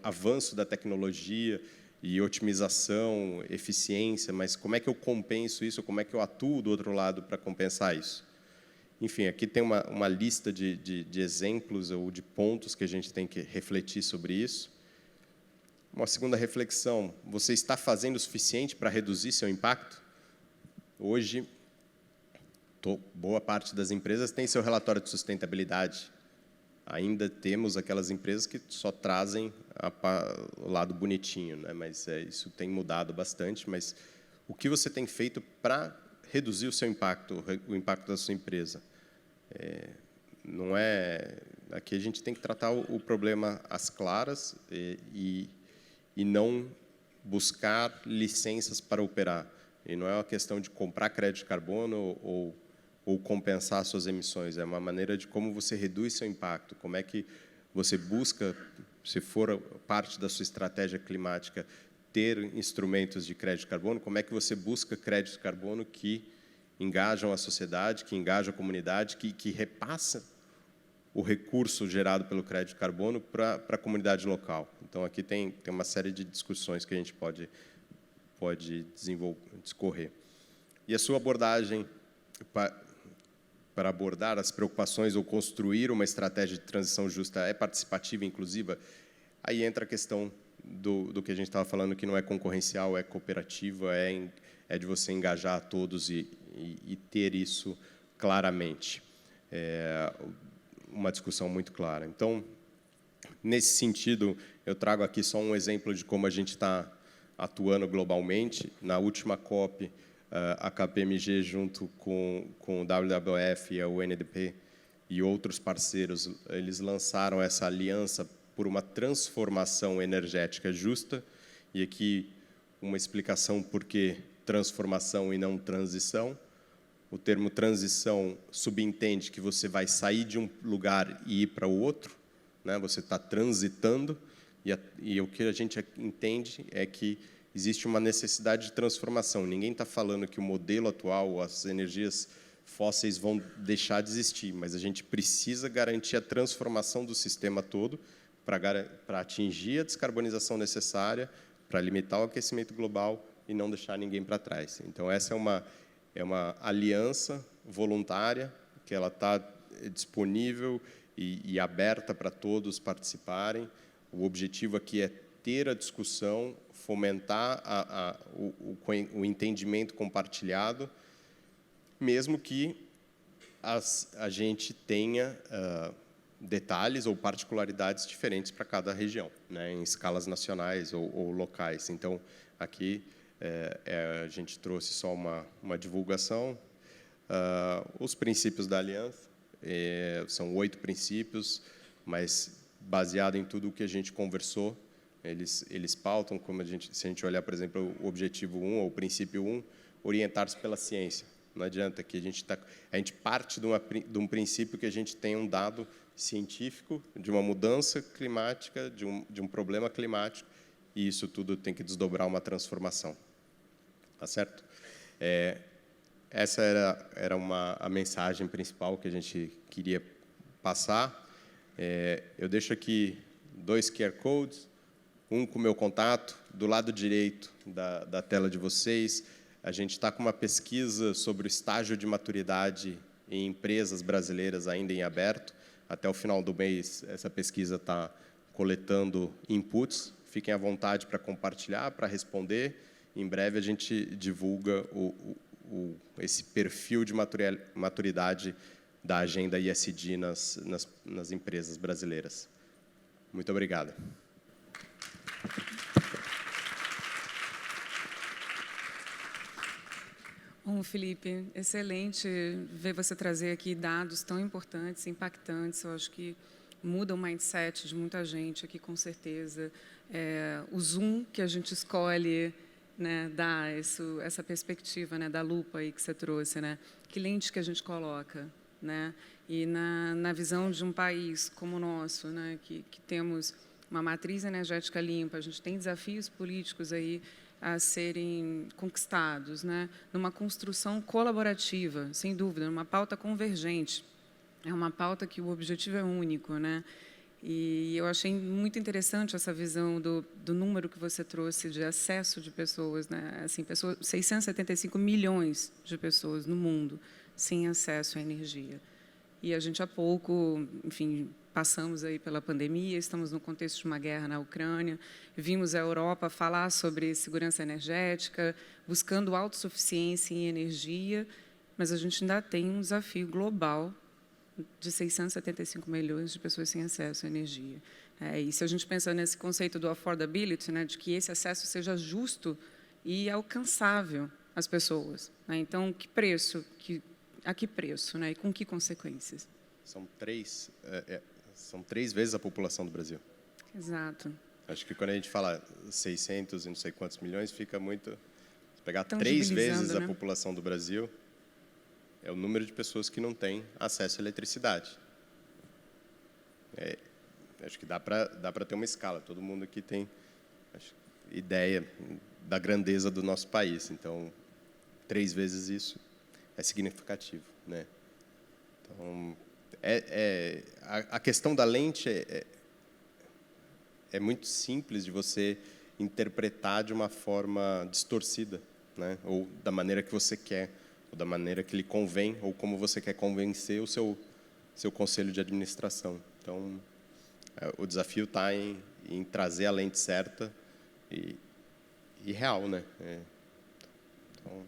avanço da tecnologia e otimização, eficiência, mas como é que eu compenso isso? Como é que eu atuo do outro lado para compensar isso? Enfim, aqui tem uma lista de exemplos ou de pontos que a gente tem que refletir sobre isso. Uma segunda reflexão: você está fazendo o suficiente para reduzir seu impacto? Hoje, boa parte das empresas tem seu relatório de sustentabilidade. Ainda temos aquelas empresas que só trazem o lado bonitinho, né? Mas isso tem mudado bastante. Mas o que você tem feito para reduzir o seu impacto, o impacto da sua empresa? Não é... Aqui a gente tem que tratar o problema às claras e não buscar licenças para operar. E não é uma questão de comprar crédito de carbono ou compensar suas emissões. É uma maneira de como você reduz seu impacto, como é que você busca, se for parte da sua estratégia climática, ter instrumentos de crédito de carbono, como é que você busca crédito de carbono que engajam a sociedade, que engajam a comunidade, que repassa o recurso gerado pelo crédito de carbono para a comunidade local. Então, aqui tem uma série de discussões que a gente pode discorrer. E a sua abordagem para abordar as preocupações ou construir uma estratégia de transição justa é participativa e inclusiva? Aí entra a questão do que a gente estava falando, que não é concorrencial, é cooperativa, é de você engajar a todos e ter isso claramente. Uma discussão muito clara. Então, nesse sentido, eu trago aqui só um exemplo de como a gente está atuando globalmente. Na última COP, a KPMG, junto com o WWF e a UNDP e outros parceiros, eles lançaram essa aliança por uma transformação energética justa. E aqui uma explicação por que transformação e não transição. O termo transição subentende que você vai sair de um lugar e ir para o outro, né? Você está transitando, e o que a gente entende é que existe uma necessidade de transformação. Ninguém está falando que o modelo atual, as energias fósseis vão deixar de existir, mas a gente precisa garantir a transformação do sistema todo para atingir a descarbonização necessária, para limitar o aquecimento global e não deixar ninguém para trás. Então, essa é uma aliança voluntária, que ela está disponível e aberta para todos participarem. O objetivo aqui é ter a discussão, fomentar o entendimento compartilhado, mesmo que a gente tenha detalhes ou particularidades diferentes para cada região, né, em escalas nacionais ou locais. Então, aqui a gente trouxe só uma divulgação. Os princípios da aliança são 8 princípios, mas baseado em tudo o que a gente conversou, eles pautam, se a gente olhar, por exemplo, o objetivo 1 ou o princípio 1, orientar-se pela ciência. Não adianta que a gente parte de um princípio que a gente tem um dado científico de uma mudança climática, de um problema climático, e isso tudo tem que desdobrar uma transformação. Tá certo? Essa era a mensagem principal que a gente queria passar. Eu deixo aqui 2 QR Codes, um com o meu contato, do lado direito da tela de vocês. A gente está com uma pesquisa sobre o estágio de maturidade em empresas brasileiras ainda em aberto. Até o final do mês, essa pesquisa está coletando inputs. Fiquem à vontade para compartilhar, para responder. Em breve, a gente divulga esse perfil de maturidade da agenda ESG nas empresas brasileiras. Muito obrigado. Bom, Felipe, excelente ver você trazer aqui dados tão importantes, impactantes. Eu acho que muda o mindset de muita gente aqui, com certeza. O zoom que a gente escolhe, né, dá essa perspectiva, né, da lupa aí que você trouxe, né? Que lente que a gente coloca, né? E na visão de um país como o nosso, né, que temos uma matriz energética limpa, a gente tem desafios políticos aí a serem conquistados, né, numa construção colaborativa, sem dúvida, numa pauta convergente. É uma pauta que o objetivo é único, né? E eu achei muito interessante essa visão do número que você trouxe de acesso de pessoas, né? Assim, 675 milhões de pessoas no mundo sem acesso à energia. E a gente há pouco, enfim, passamos aí pela pandemia, estamos no contexto de uma guerra na Ucrânia, vimos a Europa falar sobre segurança energética, buscando autossuficiência em energia, mas a gente ainda tem um desafio global de 675 milhões de pessoas sem acesso à energia. E se a gente pensa nesse conceito do affordability, né, de que esse acesso seja justo e alcançável às pessoas, né? Então, que preço, a que preço, né, e com que consequências? São 3 vezes a população do Brasil. Exato. Acho que quando a gente fala 600 e não sei quantos milhões, fica muito... Se pegar 3 vezes a população do Brasil, é o número de pessoas que não têm acesso à eletricidade. Acho que dá para ter uma escala. Todo mundo aqui tem ideia da grandeza do nosso país. Então, 3 vezes isso é significativo, né? Então, a questão da lente é muito simples de você interpretar de uma forma distorcida, né? Ou da maneira que você quer, ou da maneira que lhe convém, ou como você quer convencer o seu conselho de administração. Então, o desafio está em trazer a lente certa e real, né? Então...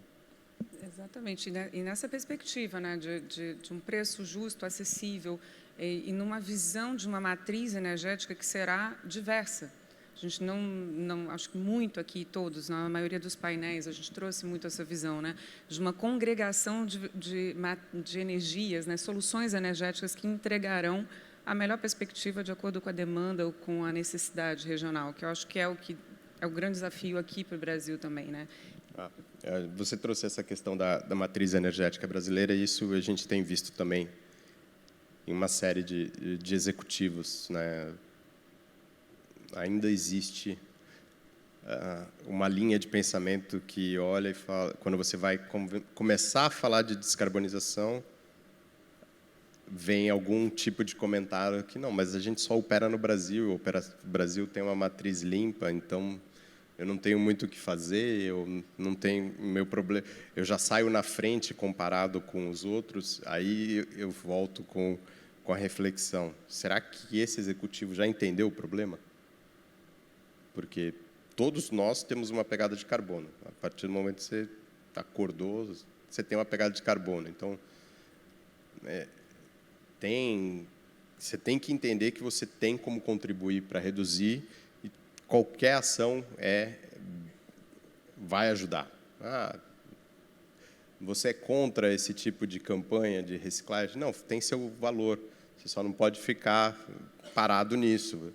Exatamente. E nessa perspectiva, né, de um preço justo, acessível, e numa visão de uma matriz energética que será diversa. A A gente não acho que muito aqui, todos, na maioria dos painéis, a gente trouxe muito essa visão, né, de uma congregação de energias, né, soluções energéticas que entregarão a melhor perspectiva de acordo com a demanda ou com a necessidade regional, que eu acho que é o grande desafio aqui para o Brasil também, né? Você trouxe essa questão da matriz energética brasileira, e isso a gente tem visto também em uma série de executivos, né? Ainda existe uma linha de pensamento que olha e fala, quando você vai começar a falar de descarbonização, vem algum tipo de comentário que não, mas a gente só opera no Brasil, o Brasil tem uma matriz limpa, então eu não tenho muito o que fazer, eu não tenho meu problema, eu já saio na frente comparado com os outros. Aí eu volto com a reflexão: será que esse executivo já entendeu o problema? Porque todos nós temos uma pegada de carbono. A partir do momento que você acordou, você tem uma pegada de carbono. Então, você tem que entender que você tem como contribuir para reduzir, e qualquer ação vai ajudar. Você é contra esse tipo de campanha de reciclagem? Não, tem seu valor. Você só não pode ficar parado nisso.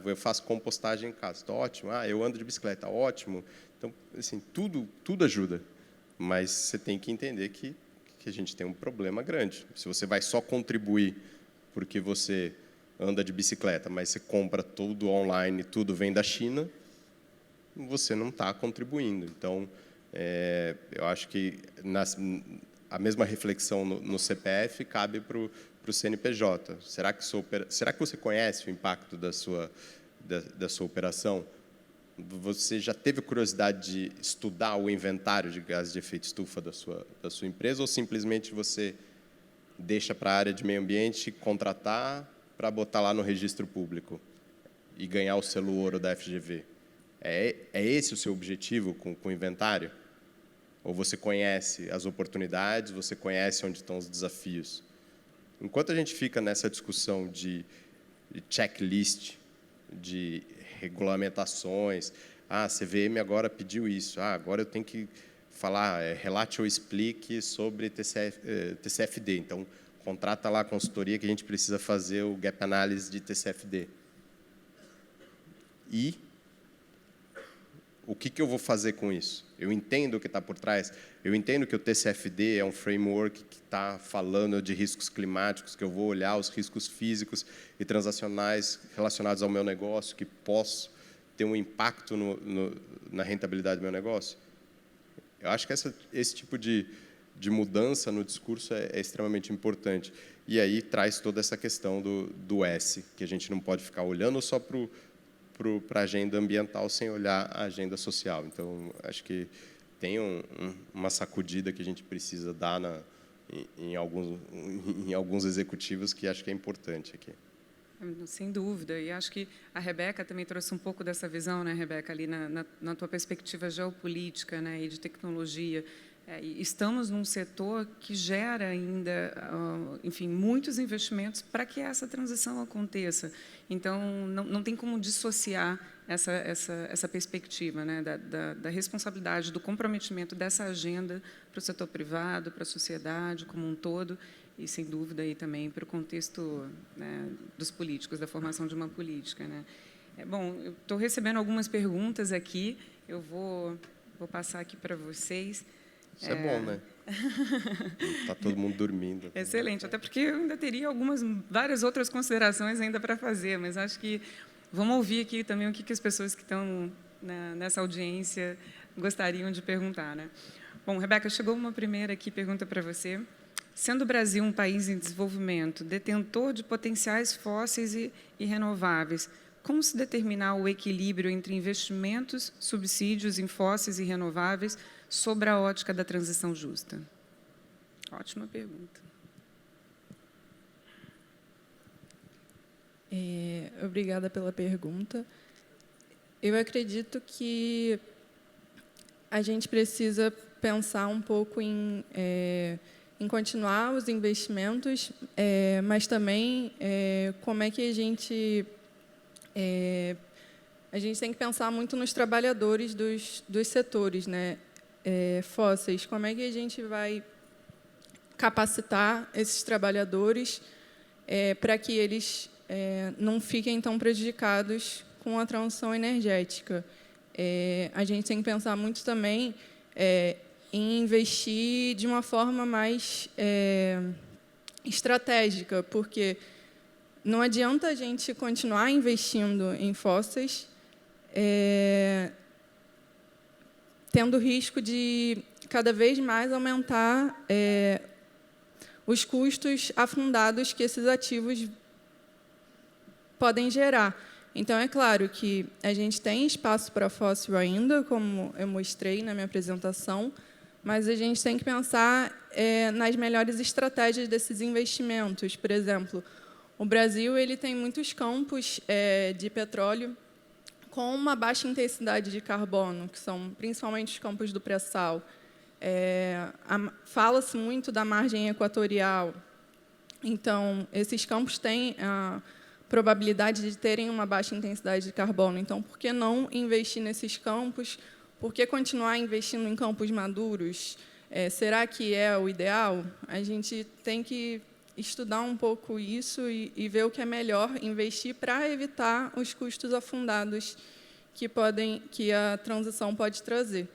Eu faço compostagem em casa, tá ótimo. Eu ando de bicicleta, ótimo. Então, assim, tudo ajuda, mas você tem que entender que a gente tem um problema grande. Se você vai só contribuir porque você anda de bicicleta, mas você compra tudo online, tudo vem da China, você não está contribuindo. Então, eu acho que a mesma reflexão no CPF cabe para o CNPJ. Será que você conhece o impacto da sua operação? Você já teve curiosidade de estudar o inventário de gases de efeito estufa da sua empresa, ou simplesmente você deixa para a área de meio ambiente contratar para botar lá no registro público e ganhar o selo ouro da FGV? É esse o seu objetivo com o inventário? Ou você conhece as oportunidades, você conhece onde estão os desafios? Enquanto a gente fica nessa discussão de checklist, de regulamentações, a CVM agora pediu isso, agora eu tenho que falar, relate ou explique sobre TCFD. Então, contrata lá a consultoria que a gente precisa fazer o gap analysis de TCFD. E o que eu vou fazer com isso? Eu entendo o que está por trás, eu entendo que o TCFD é um framework que está falando de riscos climáticos, que eu vou olhar os riscos físicos e transacionais relacionados ao meu negócio, que posso ter um impacto na rentabilidade do meu negócio. Eu acho que esse tipo de mudança no discurso é extremamente importante. E aí traz toda essa questão do S, que a gente não pode ficar olhando só para a agenda ambiental sem olhar a agenda social. Então, acho que tem uma sacudida que a gente precisa dar em alguns executivos, que acho que é importante aqui. Sem dúvida. E acho que a Rebeca também trouxe um pouco dessa visão, né, Rebeca, ali na tua perspectiva geopolítica, né, e de tecnologia. Estamos num setor que gera ainda, enfim, muitos investimentos para que essa transição aconteça. Então, não tem como dissociar essa perspectiva, né, da responsabilidade, do comprometimento dessa agenda para o setor privado, para a sociedade como um todo, e, sem dúvida, aí também para o contexto, né, dos políticos, da formação de uma política, né. Bom, eu estou recebendo algumas perguntas aqui, eu vou passar aqui para vocês. Isso é bom, né? Está todo mundo dormindo. Excelente, até porque eu ainda teria várias outras considerações ainda para fazer, mas acho que vamos ouvir aqui também o que as pessoas que estão nessa audiência gostariam de perguntar, né? Bom, Rebeca, chegou uma primeira aqui, pergunta para você. Sendo o Brasil um país em desenvolvimento, detentor de potenciais fósseis e renováveis, como se determinar o equilíbrio entre investimentos, subsídios em fósseis e renováveis sobre a ótica da transição justa? Ótima pergunta. Obrigada pela pergunta. Eu acredito que a gente precisa pensar um pouco em continuar os investimentos, mas também como é que a gente a gente tem que pensar muito nos trabalhadores dos setores, né, fósseis. Como é que a gente vai capacitar esses trabalhadores para que eles não fiquem tão prejudicados com a transição energética? A gente tem que pensar muito também em investir de uma forma mais estratégica, porque não adianta a gente continuar investindo em fósseis tendo risco de cada vez mais aumentar os custos afundados que esses ativos podem gerar. Então, é claro que a gente tem espaço para fóssil ainda, como eu mostrei na minha apresentação, mas a gente tem que pensar nas melhores estratégias desses investimentos. Por exemplo, o Brasil ele tem muitos campos de petróleo com uma baixa intensidade de carbono, que são principalmente os campos do pré-sal. Fala-se muito da margem equatorial. Então, esses campos têm a probabilidade de terem uma baixa intensidade de carbono. Então, por que não investir nesses campos? Por que continuar investindo em campos maduros? Será que é o ideal? A gente tem que estudar um pouco isso e ver o que é melhor investir para evitar os custos afundados que a transição pode trazer.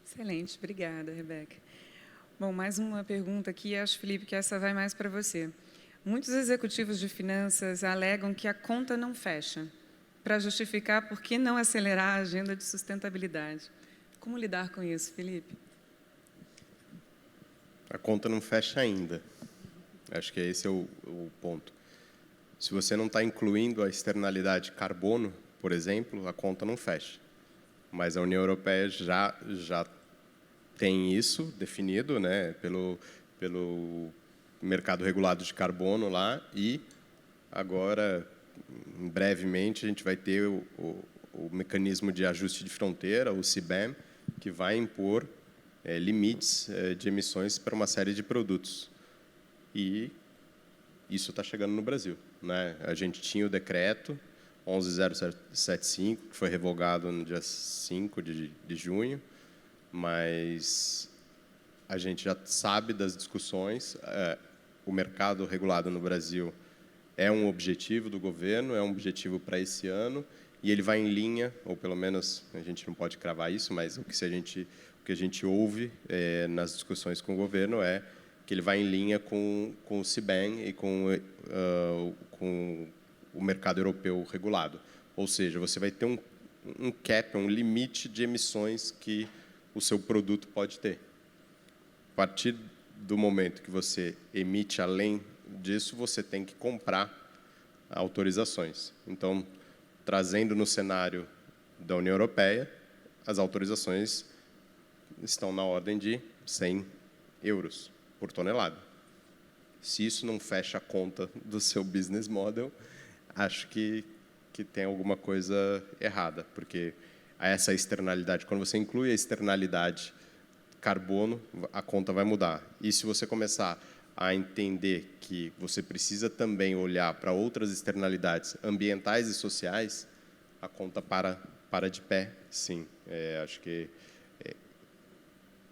Excelente, obrigada, Rebeca. Bom, mais uma pergunta aqui, acho, Felipe, que essa vai mais para você. Muitos executivos de finanças alegam que a conta não fecha, para justificar por que não acelerar a agenda de sustentabilidade. Como lidar com isso, Felipe? A conta não fecha ainda. Acho que esse é o ponto. Se você não está incluindo a externalidade carbono, por exemplo, a conta não fecha. Mas a União Europeia já tem isso definido, né, pelo mercado regulado de carbono lá, e agora, brevemente, a gente vai ter o mecanismo de ajuste de fronteira, o CBAM, que vai impor limites de emissões para uma série de produtos. E isso está chegando no Brasil, né? A gente tinha o decreto 11.075, que foi revogado no dia 5 de junho, mas a gente já sabe das discussões. O mercado regulado no Brasil é um objetivo do governo, é um objetivo para esse ano, e ele vai em linha, ou pelo menos a gente não pode cravar isso, mas o que a gente ouve nas discussões com o governo é que ele vai em linha com o CBAM e com o mercado europeu regulado. Ou seja, você vai ter um cap, um limite de emissões que o seu produto pode ter. A partir do momento que você emite além disso, você tem que comprar autorizações. Então, trazendo no cenário da União Europeia, as autorizações estão na ordem de 100 euros por tonelada. Se isso não fecha a conta do seu business model, acho que tem alguma coisa errada, porque essa externalidade, quando você inclui a externalidade carbono, a conta vai mudar. E se você começar a entender que você precisa também olhar para outras externalidades ambientais e sociais, a conta para de pé, sim. Acho que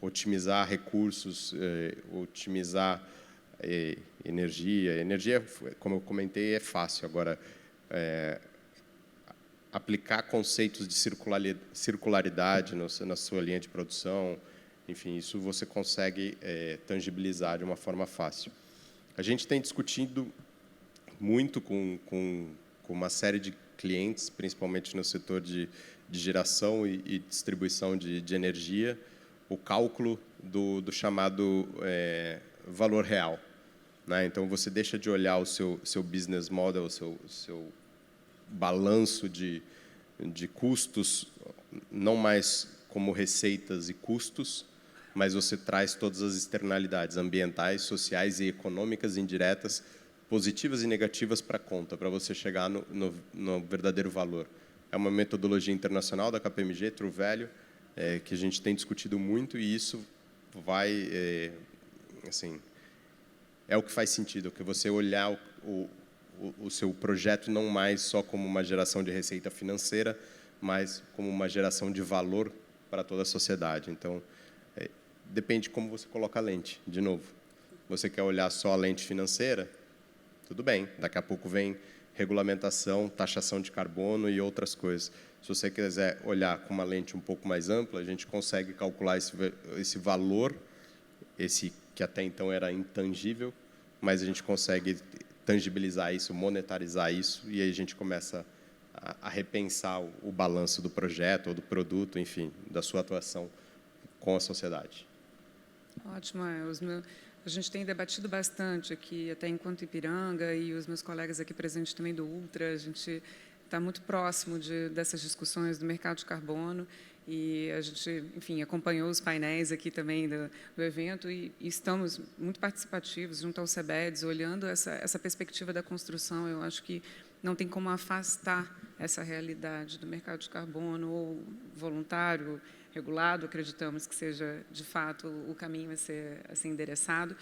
otimizar recursos, otimizar energia. Energia, como eu comentei, é fácil. Agora, aplicar conceitos de circularidade na sua linha de produção, enfim, isso você consegue tangibilizar de uma forma fácil. A gente tem discutido muito com uma série de clientes, principalmente no setor de geração e distribuição de energia, o cálculo do chamado valor real, né? Então, você deixa de olhar o seu business model, o seu balanço de custos, não mais como receitas e custos, mas você traz todas as externalidades ambientais, sociais e econômicas indiretas, positivas e negativas para a conta, para você chegar no verdadeiro valor. É uma metodologia internacional da KPMG, True Value, que a gente tem discutido muito, e isso vai, assim, é o que faz sentido, que você olhar o seu projeto não mais só como uma geração de receita financeira, mas como uma geração de valor para toda a sociedade. Então, depende de como você coloca a lente. De novo, você quer olhar só a lente financeira? Tudo bem, daqui a pouco vem regulamentação, taxação de carbono e outras coisas. Se você quiser olhar com uma lente um pouco mais ampla, a gente consegue calcular esse valor, esse que até então era intangível, mas a gente consegue tangibilizar isso, monetarizar isso, e aí a gente começa a repensar o balanço do projeto ou do produto, enfim, da sua atuação com a sociedade. Ótimo. A gente tem debatido bastante aqui, até enquanto Ipiranga, e os meus colegas aqui presentes também do Ultra, a gente está muito próximo dessas discussões do mercado de carbono, e a gente, enfim, acompanhou os painéis aqui também do evento, e estamos muito participativos junto ao CEBEDS, olhando essa perspectiva da construção. Eu acho que não tem como afastar essa realidade do mercado de carbono, ou voluntário, regulado, acreditamos que seja, de fato, o caminho a ser endereçado,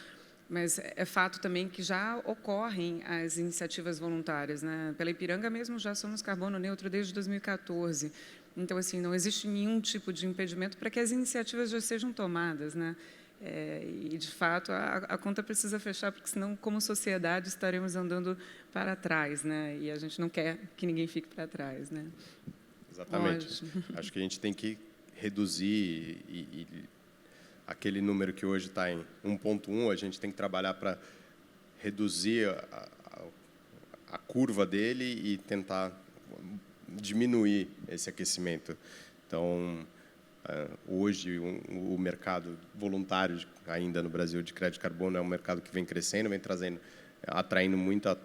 mas é fato também que já ocorrem as iniciativas voluntárias, né? Pela Ipiranga mesmo já somos carbono neutro desde 2014, então, assim, não existe nenhum tipo de impedimento para que as iniciativas já sejam tomadas, né? E, de fato, a conta precisa fechar, porque, senão, como sociedade, estaremos andando para trás, né? E a gente não quer que ninguém fique para trás, né? Exatamente. Ótimo. Acho que a gente tem que reduzir aquele número que hoje está em 1,1, a gente tem que trabalhar para reduzir a curva dele e tentar diminuir esse aquecimento. Então, hoje, o mercado voluntário ainda no Brasil de crédito de carbono é um mercado que vem crescendo, vem atraindo muita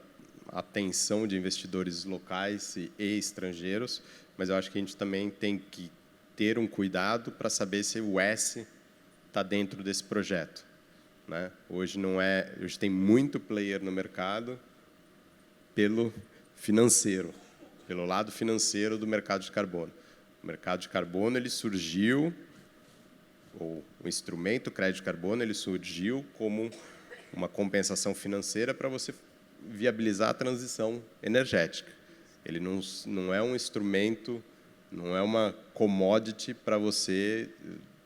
atenção de investidores locais e estrangeiros, mas eu acho que a gente também tem que ter um cuidado para saber se o S está dentro desse projeto, né? Hoje tem muito player no mercado pelo lado financeiro do mercado de carbono. O mercado de carbono ele surgiu, ou o instrumento crédito de carbono ele surgiu como uma compensação financeira para você viabilizar a transição energética. Ele não é um instrumento, não é uma commodity para você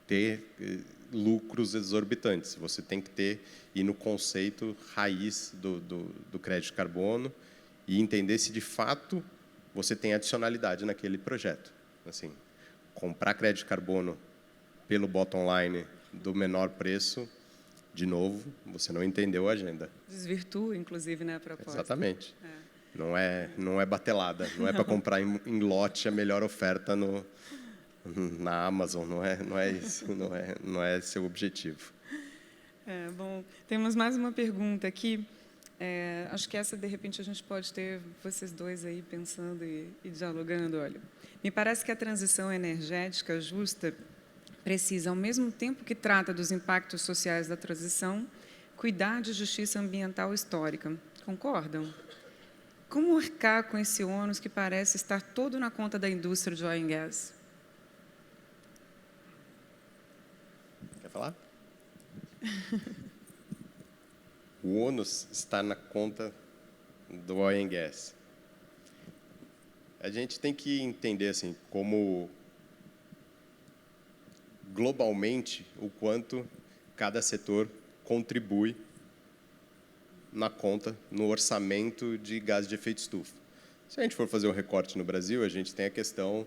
ter lucros exorbitantes. Você tem que ir no conceito raiz do crédito de carbono e entender se, de fato, você tem adicionalidade naquele projeto. Assim, comprar crédito de carbono pelo bottom line do menor preço, de novo, você não entendeu a agenda. Desvirtua, inclusive, né, a proposta. Exatamente. Não é batelada, não é para comprar em lote a melhor oferta na Amazon, não é isso, não é seu objetivo. Bom, temos mais uma pergunta aqui. Acho que essa, de repente, a gente pode ter vocês dois aí pensando e dialogando. Olha, me parece que a transição energética justa precisa, ao mesmo tempo que trata dos impactos sociais da transição, cuidar de justiça ambiental histórica. Concordam? Como arcar com esse ônus que parece estar todo na conta da indústria de oil and gas? Quer falar? O ônus está na conta do oil and gas. A gente tem que entender assim, como globalmente o quanto cada setor contribui na conta, no orçamento de gás de efeito estufa. Se a gente for fazer um recorte no Brasil, a gente tem a questão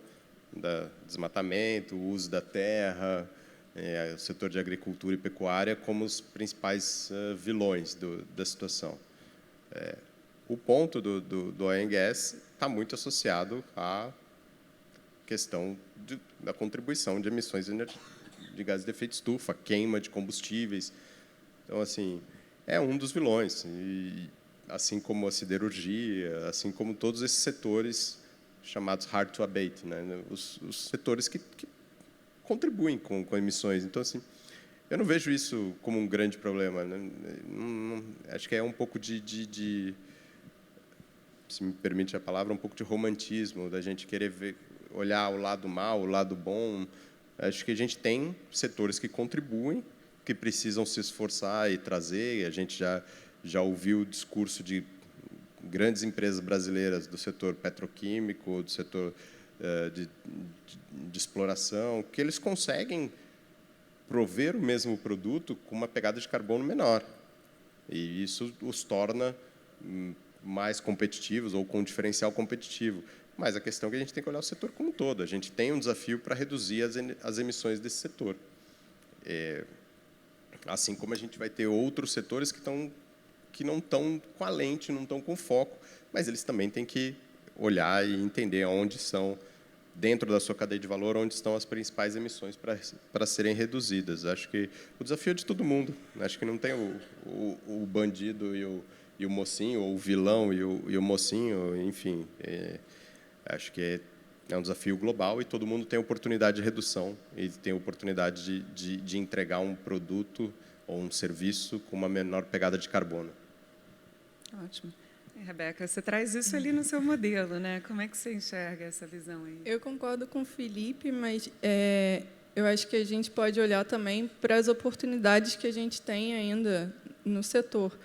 do desmatamento, o uso da terra, o setor de agricultura e pecuária como os principais vilões da situação. O ponto do oil and gas está muito associado à questão da contribuição de emissões de gases de efeito estufa, queima de combustíveis. Então, assim, é um dos vilões, e assim como a siderurgia, assim como todos esses setores chamados hard to abate, né? Os setores que contribuem com emissões. Então, assim, eu não vejo isso como um grande problema, né? Acho que é um pouco se me permite a palavra, um pouco de romantismo, da gente querer olhar o lado mau, o lado bom. Acho que a gente tem setores que contribuem, que precisam se esforçar e trazer. A gente já ouviu o discurso de grandes empresas brasileiras do setor petroquímico, do setor de exploração, que eles conseguem prover o mesmo produto com uma pegada de carbono menor. E isso os torna mais competitivos ou com um diferencial competitivo. Mas a questão é que a gente tem que olhar o setor como um todo. A gente tem um desafio para reduzir as emissões desse setor. Assim como a gente vai ter outros setores que não estão com a lente, não estão com foco, mas eles também têm que olhar e entender onde são, dentro da sua cadeia de valor, onde estão as principais emissões para serem reduzidas. Acho que o desafio é de todo mundo. Acho que não tem o bandido e o mocinho, ou o vilão e o mocinho, enfim. Acho que é um desafio global e todo mundo tem oportunidade de redução e tem oportunidade de entregar um produto ou um serviço com uma menor pegada de carbono. Ótimo. Rebeca, você traz isso ali no seu modelo, né? Como é que você enxerga essa visão aí? Eu concordo com o Felipe, mas eu acho que a gente pode olhar também para as oportunidades que a gente tem ainda no setor.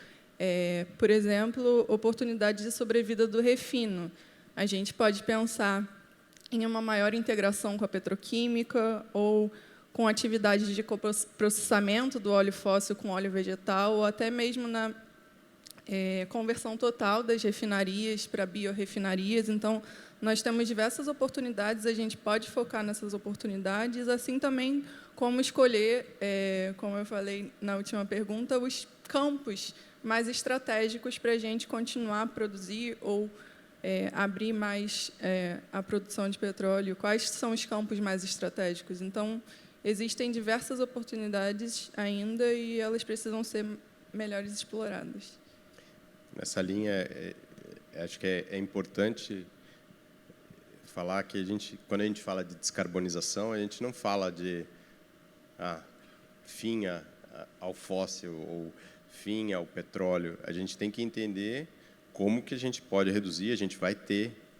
Por exemplo, oportunidade de sobrevida do refino. A gente pode pensar em uma maior integração com a petroquímica ou com atividades de processamento do óleo fóssil com óleo vegetal, ou até mesmo na conversão total das refinarias para biorrefinarias. Então, nós temos diversas oportunidades, a gente pode focar nessas oportunidades, assim também como escolher, como eu falei na última pergunta, os campos mais estratégicos para a gente continuar a produzir ou abrir mais a produção de petróleo. Quais são os campos mais estratégicos? Então, existem diversas oportunidades ainda e elas precisam ser melhores exploradas. Nessa linha, acho que é importante falar que quando a gente fala de descarbonização, a gente não fala de fim ao fóssil ou fim ao petróleo. A gente tem que entender como que a gente pode reduzir. A gente vai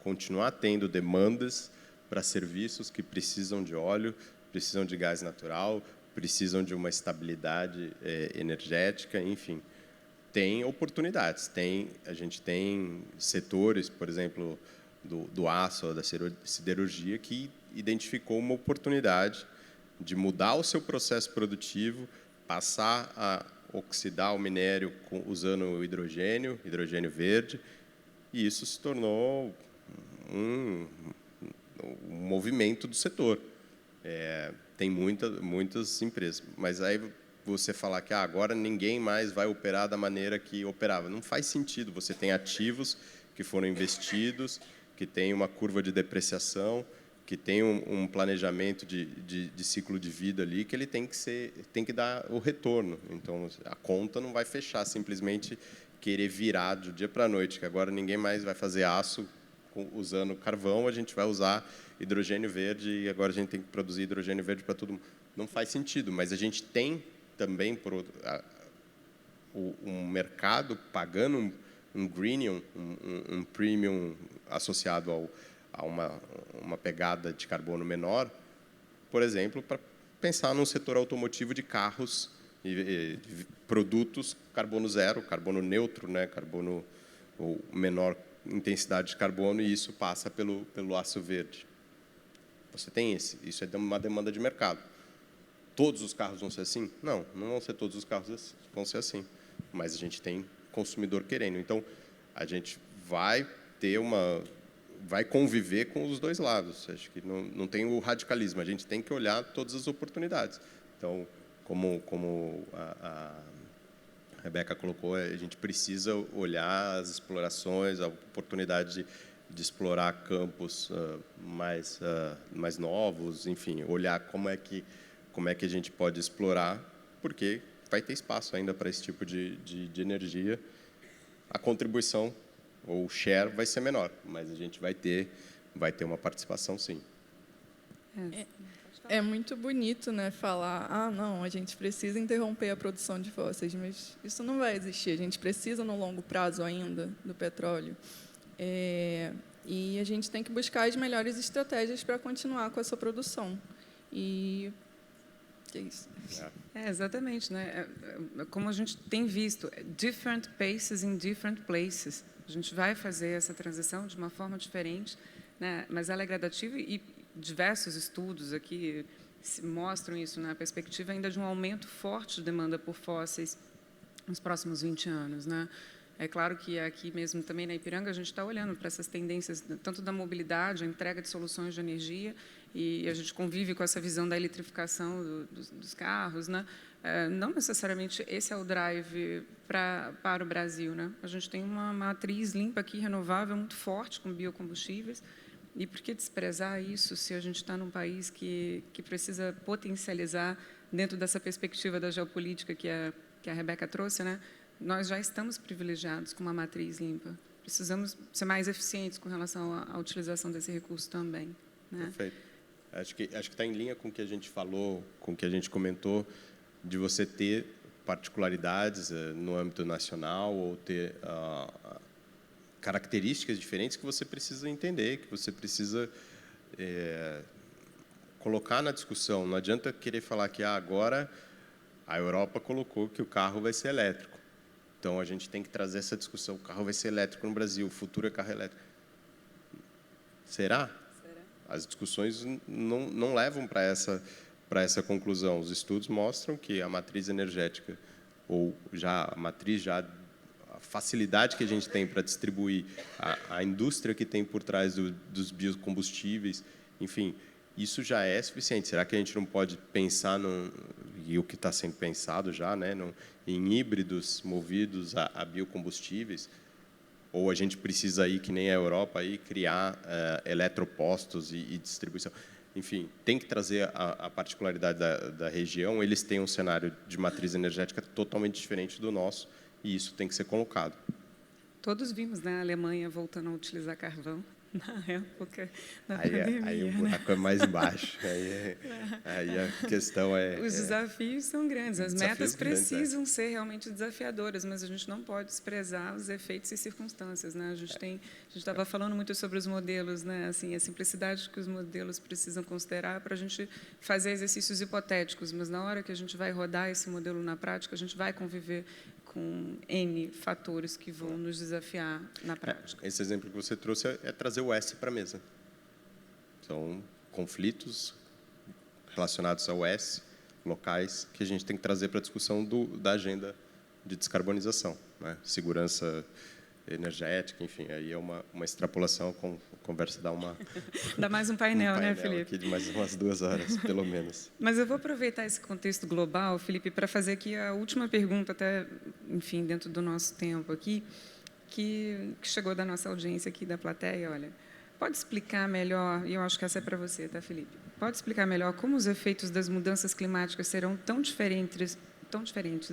continuar tendo demandas para serviços que precisam de óleo, precisam de gás natural, precisam de uma estabilidade energética, enfim. Tem oportunidades. A gente tem setores, por exemplo, do aço, da siderurgia, que identificou uma oportunidade de mudar o seu processo produtivo, passar a oxidar o minério usando hidrogênio verde, e isso se tornou um movimento do setor. Tem muitas empresas, mas aí você falar que agora ninguém mais vai operar da maneira que operava. Não faz sentido. Você tem ativos que foram investidos, que tem uma curva de depreciação, que tem um planejamento de ciclo de vida ali, que ele tem que dar o retorno. Então, a conta não vai fechar simplesmente querer virar do dia para a noite, que agora ninguém mais vai fazer aço usando carvão, a gente vai usar hidrogênio verde e agora a gente tem que produzir hidrogênio verde para todo mundo. Não faz sentido, mas a gente tem também um mercado pagando um greenium, um premium associado a uma pegada de carbono menor, por exemplo, para pensar num setor automotivo de carros e produtos carbono zero, carbono neutro, né, carbono ou menor intensidade de carbono, e isso passa pelo aço verde. Você tem isso é uma demanda de mercado. Todos os carros vão ser assim? Não vão ser todos os carros vão ser assim. Mas a gente tem consumidor querendo. Então, a gente vai conviver com os dois lados. Acho que não tem o radicalismo. A gente tem que olhar todas as oportunidades. Então, como a Rebeca colocou, a gente precisa olhar as explorações, a oportunidade de explorar campos mais novos, enfim, olhar como é que a gente pode explorar, porque vai ter espaço ainda para esse tipo de energia. A contribuição, ou o share, vai ser menor, mas a gente vai ter uma participação, sim. É muito bonito, né, falar, não, a gente precisa interromper a produção de fósseis, mas isso não vai existir. A gente precisa, no longo prazo ainda, do petróleo. E a gente tem que buscar as melhores estratégias para continuar com essa produção. E é isso. Exatamente, né? Como a gente tem visto, different paces in different places. A gente vai fazer essa transição de uma forma diferente, né? Mas ela é gradativa e diversos estudos aqui mostram isso na perspectiva ainda de um aumento forte de demanda por fósseis nos próximos 20 anos, né? É claro que aqui mesmo também na Ipiranga a gente está olhando para essas tendências tanto da mobilidade, a entrega de soluções de energia, e a gente convive com essa visão da eletrificação dos carros, né? Não necessariamente esse é o drive para o Brasil, né? A gente tem uma matriz limpa aqui, renovável, muito forte, com biocombustíveis, e por que desprezar isso se a gente está num país que precisa potencializar dentro dessa perspectiva da geopolítica que a Rebeca trouxe, né? Nós já estamos privilegiados com uma matriz limpa. Precisamos ser mais eficientes com relação à utilização desse recurso também, né? Perfeito. Acho que está em linha com o que a gente falou, com o que a gente comentou, de você ter particularidades no âmbito nacional ou ter características diferentes que você precisa entender, que você precisa colocar na discussão. Não adianta querer falar que agora a Europa colocou que o carro vai ser elétrico. Então, a gente tem que trazer essa discussão. O carro vai ser elétrico no Brasil, o futuro é carro elétrico. Será? As discussões não levam para essa conclusão. Os estudos mostram que a matriz energética, ou já a facilidade que a gente tem para distribuir, a indústria que tem por trás dos biocombustíveis, enfim, isso já é suficiente. Será que a gente não pode pensar e o que está sendo pensado já, né, em híbridos movidos a biocombustíveis? Ou a gente precisa aí, que nem a Europa, aí, criar eletropostos e distribuição? Enfim, tem que trazer a particularidade da região. Eles têm um cenário de matriz energética totalmente diferente do nosso, e isso tem que ser colocado. Todos vimos, né, a Alemanha voltando a utilizar carvão na época da pandemia. Aí o buraco é mais baixo. Aí a questão é... Os desafios são grandes, as metas precisam ser realmente desafiadoras, mas a gente não pode desprezar os efeitos e circunstâncias, né? A gente estava falando muito sobre os modelos, né? Assim, a simplicidade que os modelos precisam considerar para a gente fazer exercícios hipotéticos, mas na hora que a gente vai rodar esse modelo na prática, a gente vai conviver com N fatores que vão nos desafiar na prática. Esse exemplo que você trouxe é trazer o S para a mesa. São conflitos relacionados ao S, locais, que a gente tem que trazer para a discussão da agenda de descarbonização, né? Segurança energética, enfim, aí é uma extrapolação, conversa dá dá mais um painel, né, Felipe? Aqui de mais umas 2 horas, pelo menos. Mas eu vou aproveitar esse contexto global, Felipe, para fazer aqui a última pergunta, até, enfim, dentro do nosso tempo aqui, que chegou da nossa audiência aqui, da plateia. Olha, pode explicar melhor, e eu acho que essa é para você, tá, Felipe? Pode explicar melhor como os efeitos das mudanças climáticas serão tão diferentes,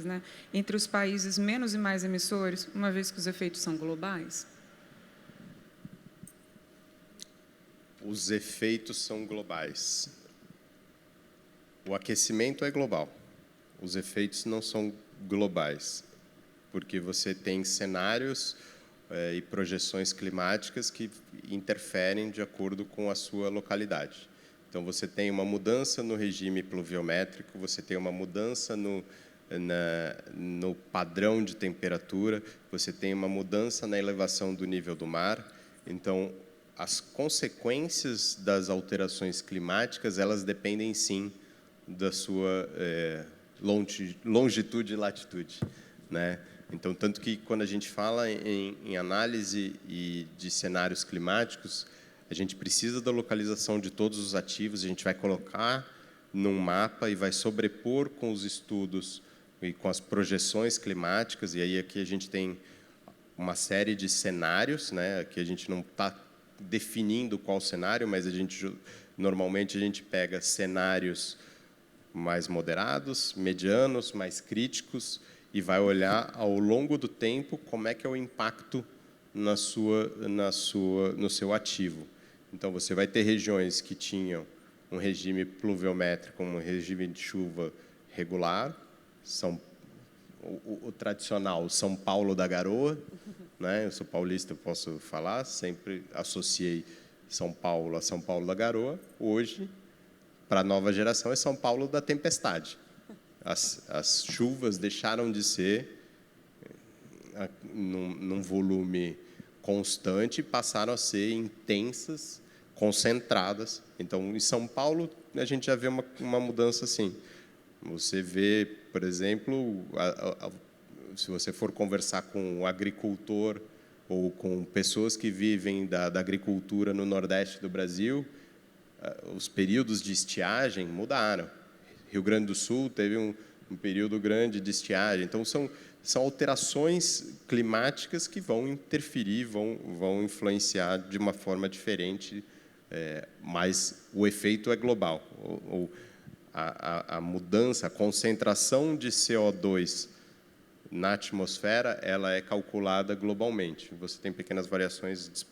né, entre os países menos e mais emissores, uma vez que os efeitos são globais? Os efeitos são globais. O aquecimento é global. Os efeitos não são globais, porque você tem cenários e projeções climáticas que interferem de acordo com a sua localidade. Então, você tem uma mudança no regime pluviométrico, você tem uma mudança no padrão de temperatura, você tem uma mudança na elevação do nível do mar. Então, as consequências das alterações climáticas, elas dependem, sim, da sua longitude e latitude, né? Então, tanto que, quando a gente fala em análise de cenários climáticos, a gente precisa da localização de todos os ativos, a gente vai colocar num mapa e vai sobrepor com os estudos e com as projeções climáticas, e aí aqui a gente tem uma série de cenários, né? Que a gente não está definindo qual cenário, mas normalmente a gente pega cenários mais moderados, medianos, mais críticos, e vai olhar ao longo do tempo como é que é o impacto no seu ativo. Então, você vai ter regiões que tinham um regime pluviométrico, um regime de chuva regular, o tradicional São Paulo da Garoa, né? Eu sou paulista, eu posso falar, sempre associei São Paulo a São Paulo da Garoa. Hoje, para a nova geração, é São Paulo da tempestade. As chuvas deixaram de ser num volume constante e passaram a ser intensas, concentradas. Então, em São Paulo, a gente já vê uma mudança assim. Você vê, por exemplo, se você for conversar com um agricultor ou com pessoas que vivem da agricultura no Nordeste do Brasil, os períodos de estiagem mudaram. Rio Grande do Sul teve um período grande de estiagem. Então, são alterações climáticas que vão interferir, vão influenciar de uma forma diferente, mas o efeito é global. A mudança, a concentração de CO2 na atmosfera, ela é calculada globalmente. Você tem pequenas variações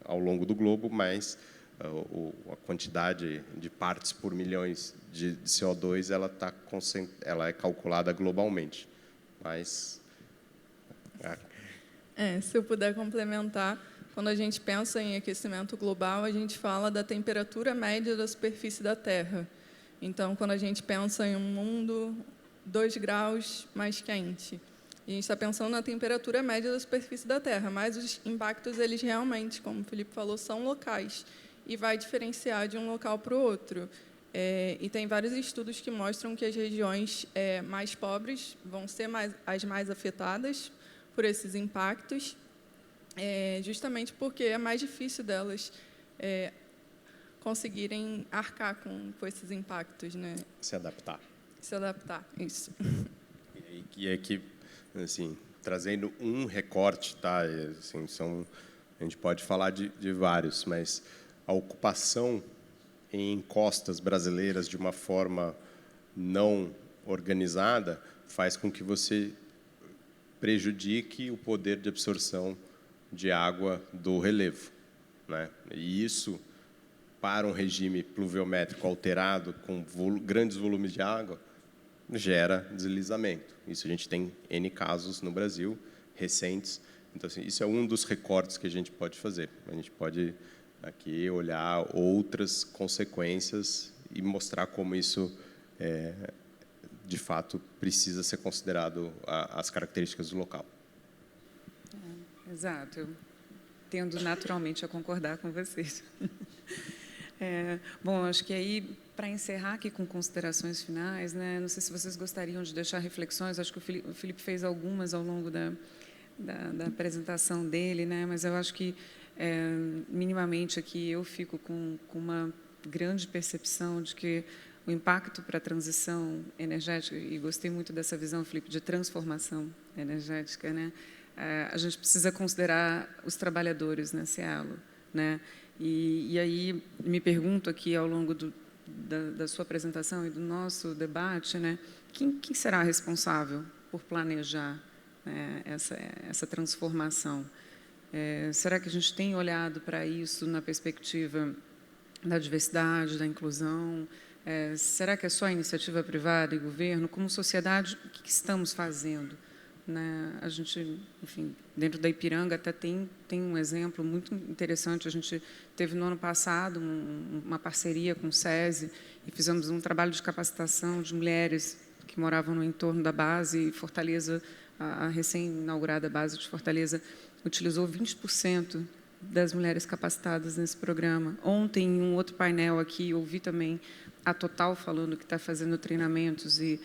ao longo do globo, mas a quantidade de partes por milhões de CO2 ela é calculada globalmente. Mas se eu puder complementar, quando a gente pensa em aquecimento global, a gente fala da temperatura média da superfície da Terra. Então, quando a gente pensa em um mundo 2 graus mais quente, a gente está pensando na temperatura média da superfície da Terra, mas os impactos, eles realmente, como o Felipe falou, são locais e vai diferenciar de um local para o outro. E tem vários estudos que mostram que as regiões mais pobres vão ser as mais afetadas por esses impactos, justamente porque é mais difícil delas conseguirem arcar com esses impactos, né? Se adaptar. Se adaptar, isso. E aqui, assim, trazendo um recorte, tá? Assim, a gente pode falar de vários, mas a ocupação em encostas brasileiras de uma forma não organizada faz com que você prejudique o poder de absorção de água do relevo, né? E isso, para um regime pluviométrico alterado, com grandes volumes de água, gera deslizamento. Isso a gente tem N casos no Brasil, recentes. Então, assim, isso é um dos recortes que a gente pode fazer. A gente pode aqui olhar outras consequências e mostrar como isso, de fato, precisa ser considerado as características do local. Exato. Eu tendo naturalmente a concordar com vocês. Bom, acho que aí, para encerrar aqui com considerações finais, né, não sei se vocês gostariam de deixar reflexões, acho que o Felipe fez algumas ao longo da apresentação dele, né, mas eu acho que, minimamente, aqui eu fico com uma grande percepção de que o impacto para a transição energética, e gostei muito dessa visão, Felipe, de transformação energética, né, a gente precisa considerar os trabalhadores nesse elo, né? E aí me pergunto aqui ao longo da sua apresentação e do nosso debate, né, quem será responsável por planejar, né, essa transformação? Será que a gente tem olhado para isso na perspectiva da diversidade, da inclusão? Será que é só a iniciativa privada e governo? Como sociedade, o que estamos fazendo? Né? A gente, enfim, dentro da Ipiranga até tem um exemplo muito interessante. A gente teve no ano passado uma parceria com o SESI e fizemos um trabalho de capacitação de mulheres que moravam no entorno da base. E Fortaleza, a recém-inaugurada base de Fortaleza, utilizou 20% das mulheres capacitadas nesse programa. Ontem, em um outro painel aqui, ouvi também a Total falando que está fazendo treinamentos e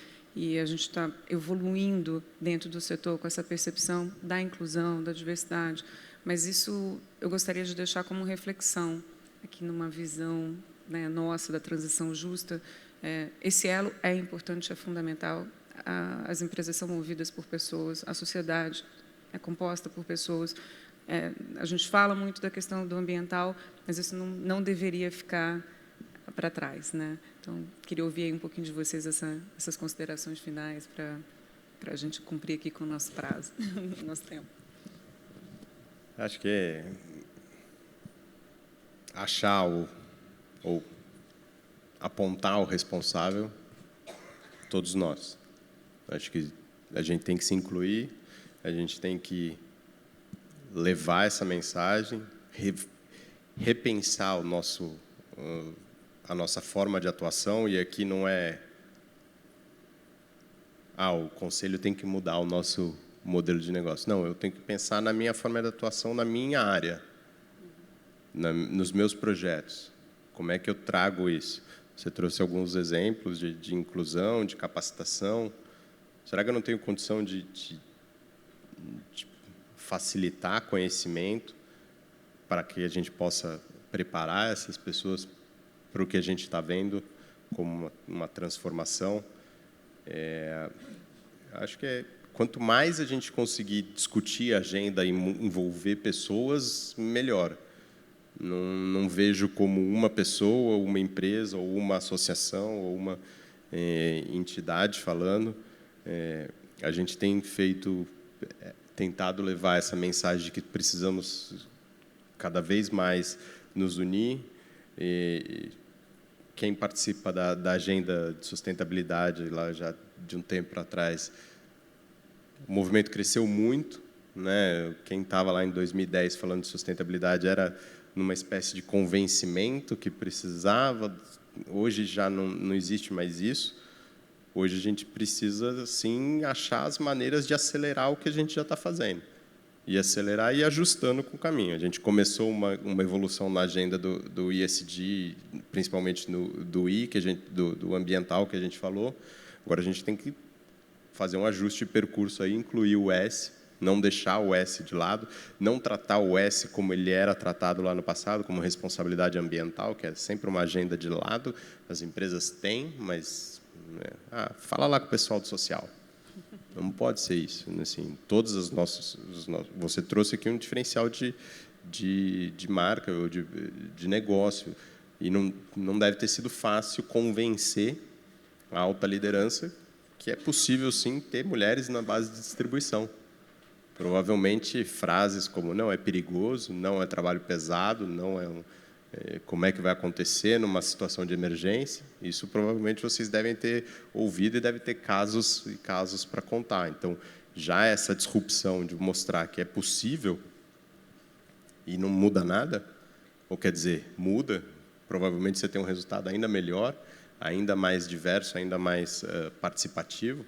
a gente está evoluindo dentro do setor com essa percepção da inclusão, da diversidade. Mas isso eu gostaria de deixar como reflexão, aqui numa visão, né, nossa da transição justa. Esse elo é importante, é fundamental. As empresas são movidas por pessoas, a sociedade é composta por pessoas. A gente fala muito da questão do ambiental, mas isso não deveria ficar para trás, né? Então, queria ouvir aí um pouquinho de vocês essas considerações finais para a gente cumprir aqui com o nosso prazo, o nosso tempo. Acho que achar ou apontar o responsável, todos nós. Acho que a gente tem que se incluir, a gente tem que levar essa mensagem, repensar a nossa forma de atuação, e aqui não é o Conselho tem que mudar o nosso modelo de negócio. Não, eu tenho que pensar na minha forma de atuação, na minha área, nos meus projetos. Como é que eu trago isso? Você trouxe alguns exemplos de inclusão, de capacitação. Será que eu não tenho condição de facilitar conhecimento para que a gente possa preparar essas pessoas para o que a gente está vendo como uma transformação? Acho que quanto mais a gente conseguir discutir a agenda e envolver pessoas, melhor. Não vejo como uma pessoa, uma empresa, ou uma associação, ou uma entidade falando. A gente tem tentado levar essa mensagem de que precisamos cada vez mais nos unir. Quem participa da agenda de sustentabilidade lá já de um tempo para trás, o movimento cresceu muito, né? Quem estava lá em 2010 falando de sustentabilidade era numa espécie de convencimento que precisava. Hoje já não existe mais isso. Hoje a gente precisa, sim, achar as maneiras de acelerar o que a gente já está fazendo. E acelerar e ir ajustando com o caminho. A gente começou uma evolução na agenda do ESG, principalmente do I, do ambiental que a gente falou. Agora a gente tem que fazer um ajuste de percurso aí, incluir o S, não deixar o S de lado, não tratar o S como ele era tratado lá no passado, como responsabilidade ambiental, que é sempre uma agenda de lado. As empresas têm, mas fala lá com o pessoal do social. Não pode ser isso. Assim, todas as nossas, você trouxe aqui um diferencial de marca ou de negócio, e não deve ter sido fácil convencer a alta liderança que é possível, sim, ter mulheres na base de distribuição. Provavelmente frases como não é perigoso, não é trabalho pesado, não como é que vai acontecer numa situação de emergência. Isso provavelmente vocês devem ter ouvido e devem ter casos e casos para contar. Então, já essa disrupção de mostrar que é possível e não muda nada, ou quer dizer, muda, provavelmente você tem um resultado ainda melhor, ainda mais diverso, ainda mais participativo.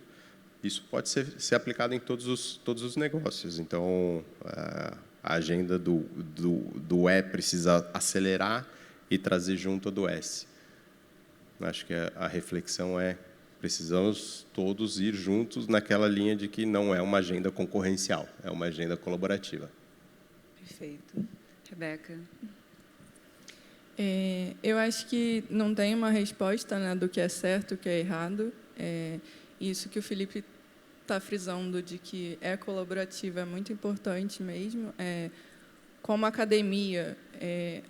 Isso pode ser aplicado em todos os negócios. Então, a agenda do E precisa acelerar e trazer junto a do S. Acho que a reflexão precisamos todos ir juntos naquela linha de que não é uma agenda concorrencial, é uma agenda colaborativa. Perfeito. Rebeca? Eu acho que não tem uma resposta, né, do que é certo e o que é errado. Isso que o Felipe está frisando de que é colaborativa é muito importante mesmo. Como academia,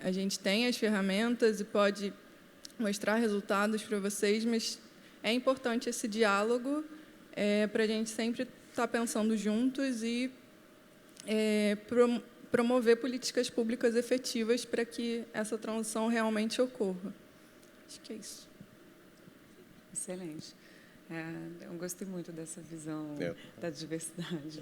a gente tem as ferramentas e pode mostrar resultados para vocês, mas é importante esse diálogo para a gente sempre estar pensando juntos e promover políticas públicas efetivas para que essa transição realmente ocorra. Acho que é isso. Excelente. Eu gostei muito dessa visão da diversidade.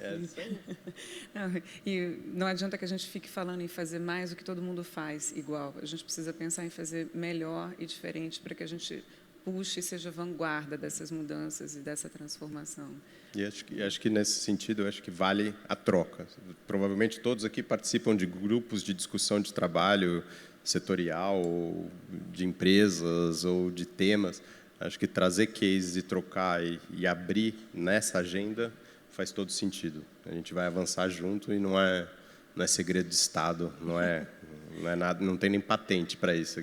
E não adianta que a gente fique falando em fazer mais do que todo mundo faz igual. A gente precisa pensar em fazer melhor e diferente para que a gente puxe e seja vanguarda dessas mudanças e dessa transformação. E acho que nesse sentido, eu acho que vale a troca. Provavelmente todos aqui participam de grupos de discussão de trabalho setorial, ou de empresas ou de temas. Acho que trazer cases e trocar e abrir nessa agenda faz todo sentido. A gente vai avançar junto e não é segredo de Estado, não é nada, não tem nem patente para isso.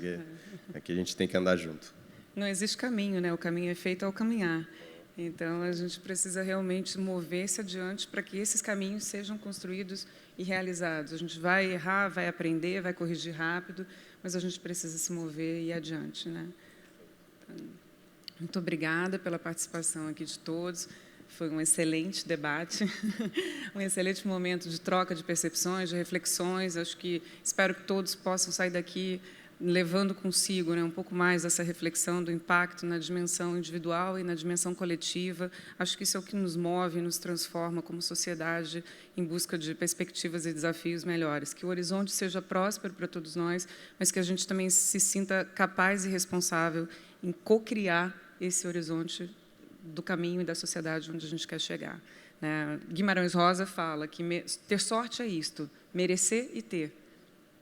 Aqui a gente tem que andar junto. Não existe caminho, né? O caminho é feito ao caminhar. Então, a gente precisa realmente mover-se adiante para que esses caminhos sejam construídos e realizados. A gente vai errar, vai aprender, vai corrigir rápido, mas a gente precisa se mover e ir adiante, né? Então, muito obrigada pela participação aqui de todos. Foi um excelente debate, um excelente momento de troca de percepções, de reflexões. Espero que todos possam sair daqui levando consigo, né, um pouco mais essa reflexão do impacto na dimensão individual e na dimensão coletiva. Acho que isso é o que nos move e nos transforma como sociedade em busca de perspectivas e desafios melhores. Que o horizonte seja próspero para todos nós, mas que a gente também se sinta capaz e responsável em co-criar esse horizonte do caminho e da sociedade onde a gente quer chegar. né? Guimarães Rosa fala que ter sorte é isto, merecer e ter.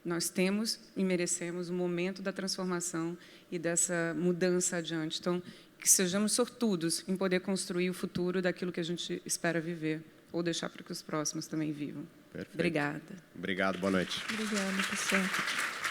Nós temos e merecemos o momento da transformação e dessa mudança adiante. Então, que sejamos sortudos em poder construir o futuro daquilo que a gente espera viver, ou deixar para que os próximos também vivam. Perfeito. Obrigada. Obrigado, boa noite. Obrigada, pessoal.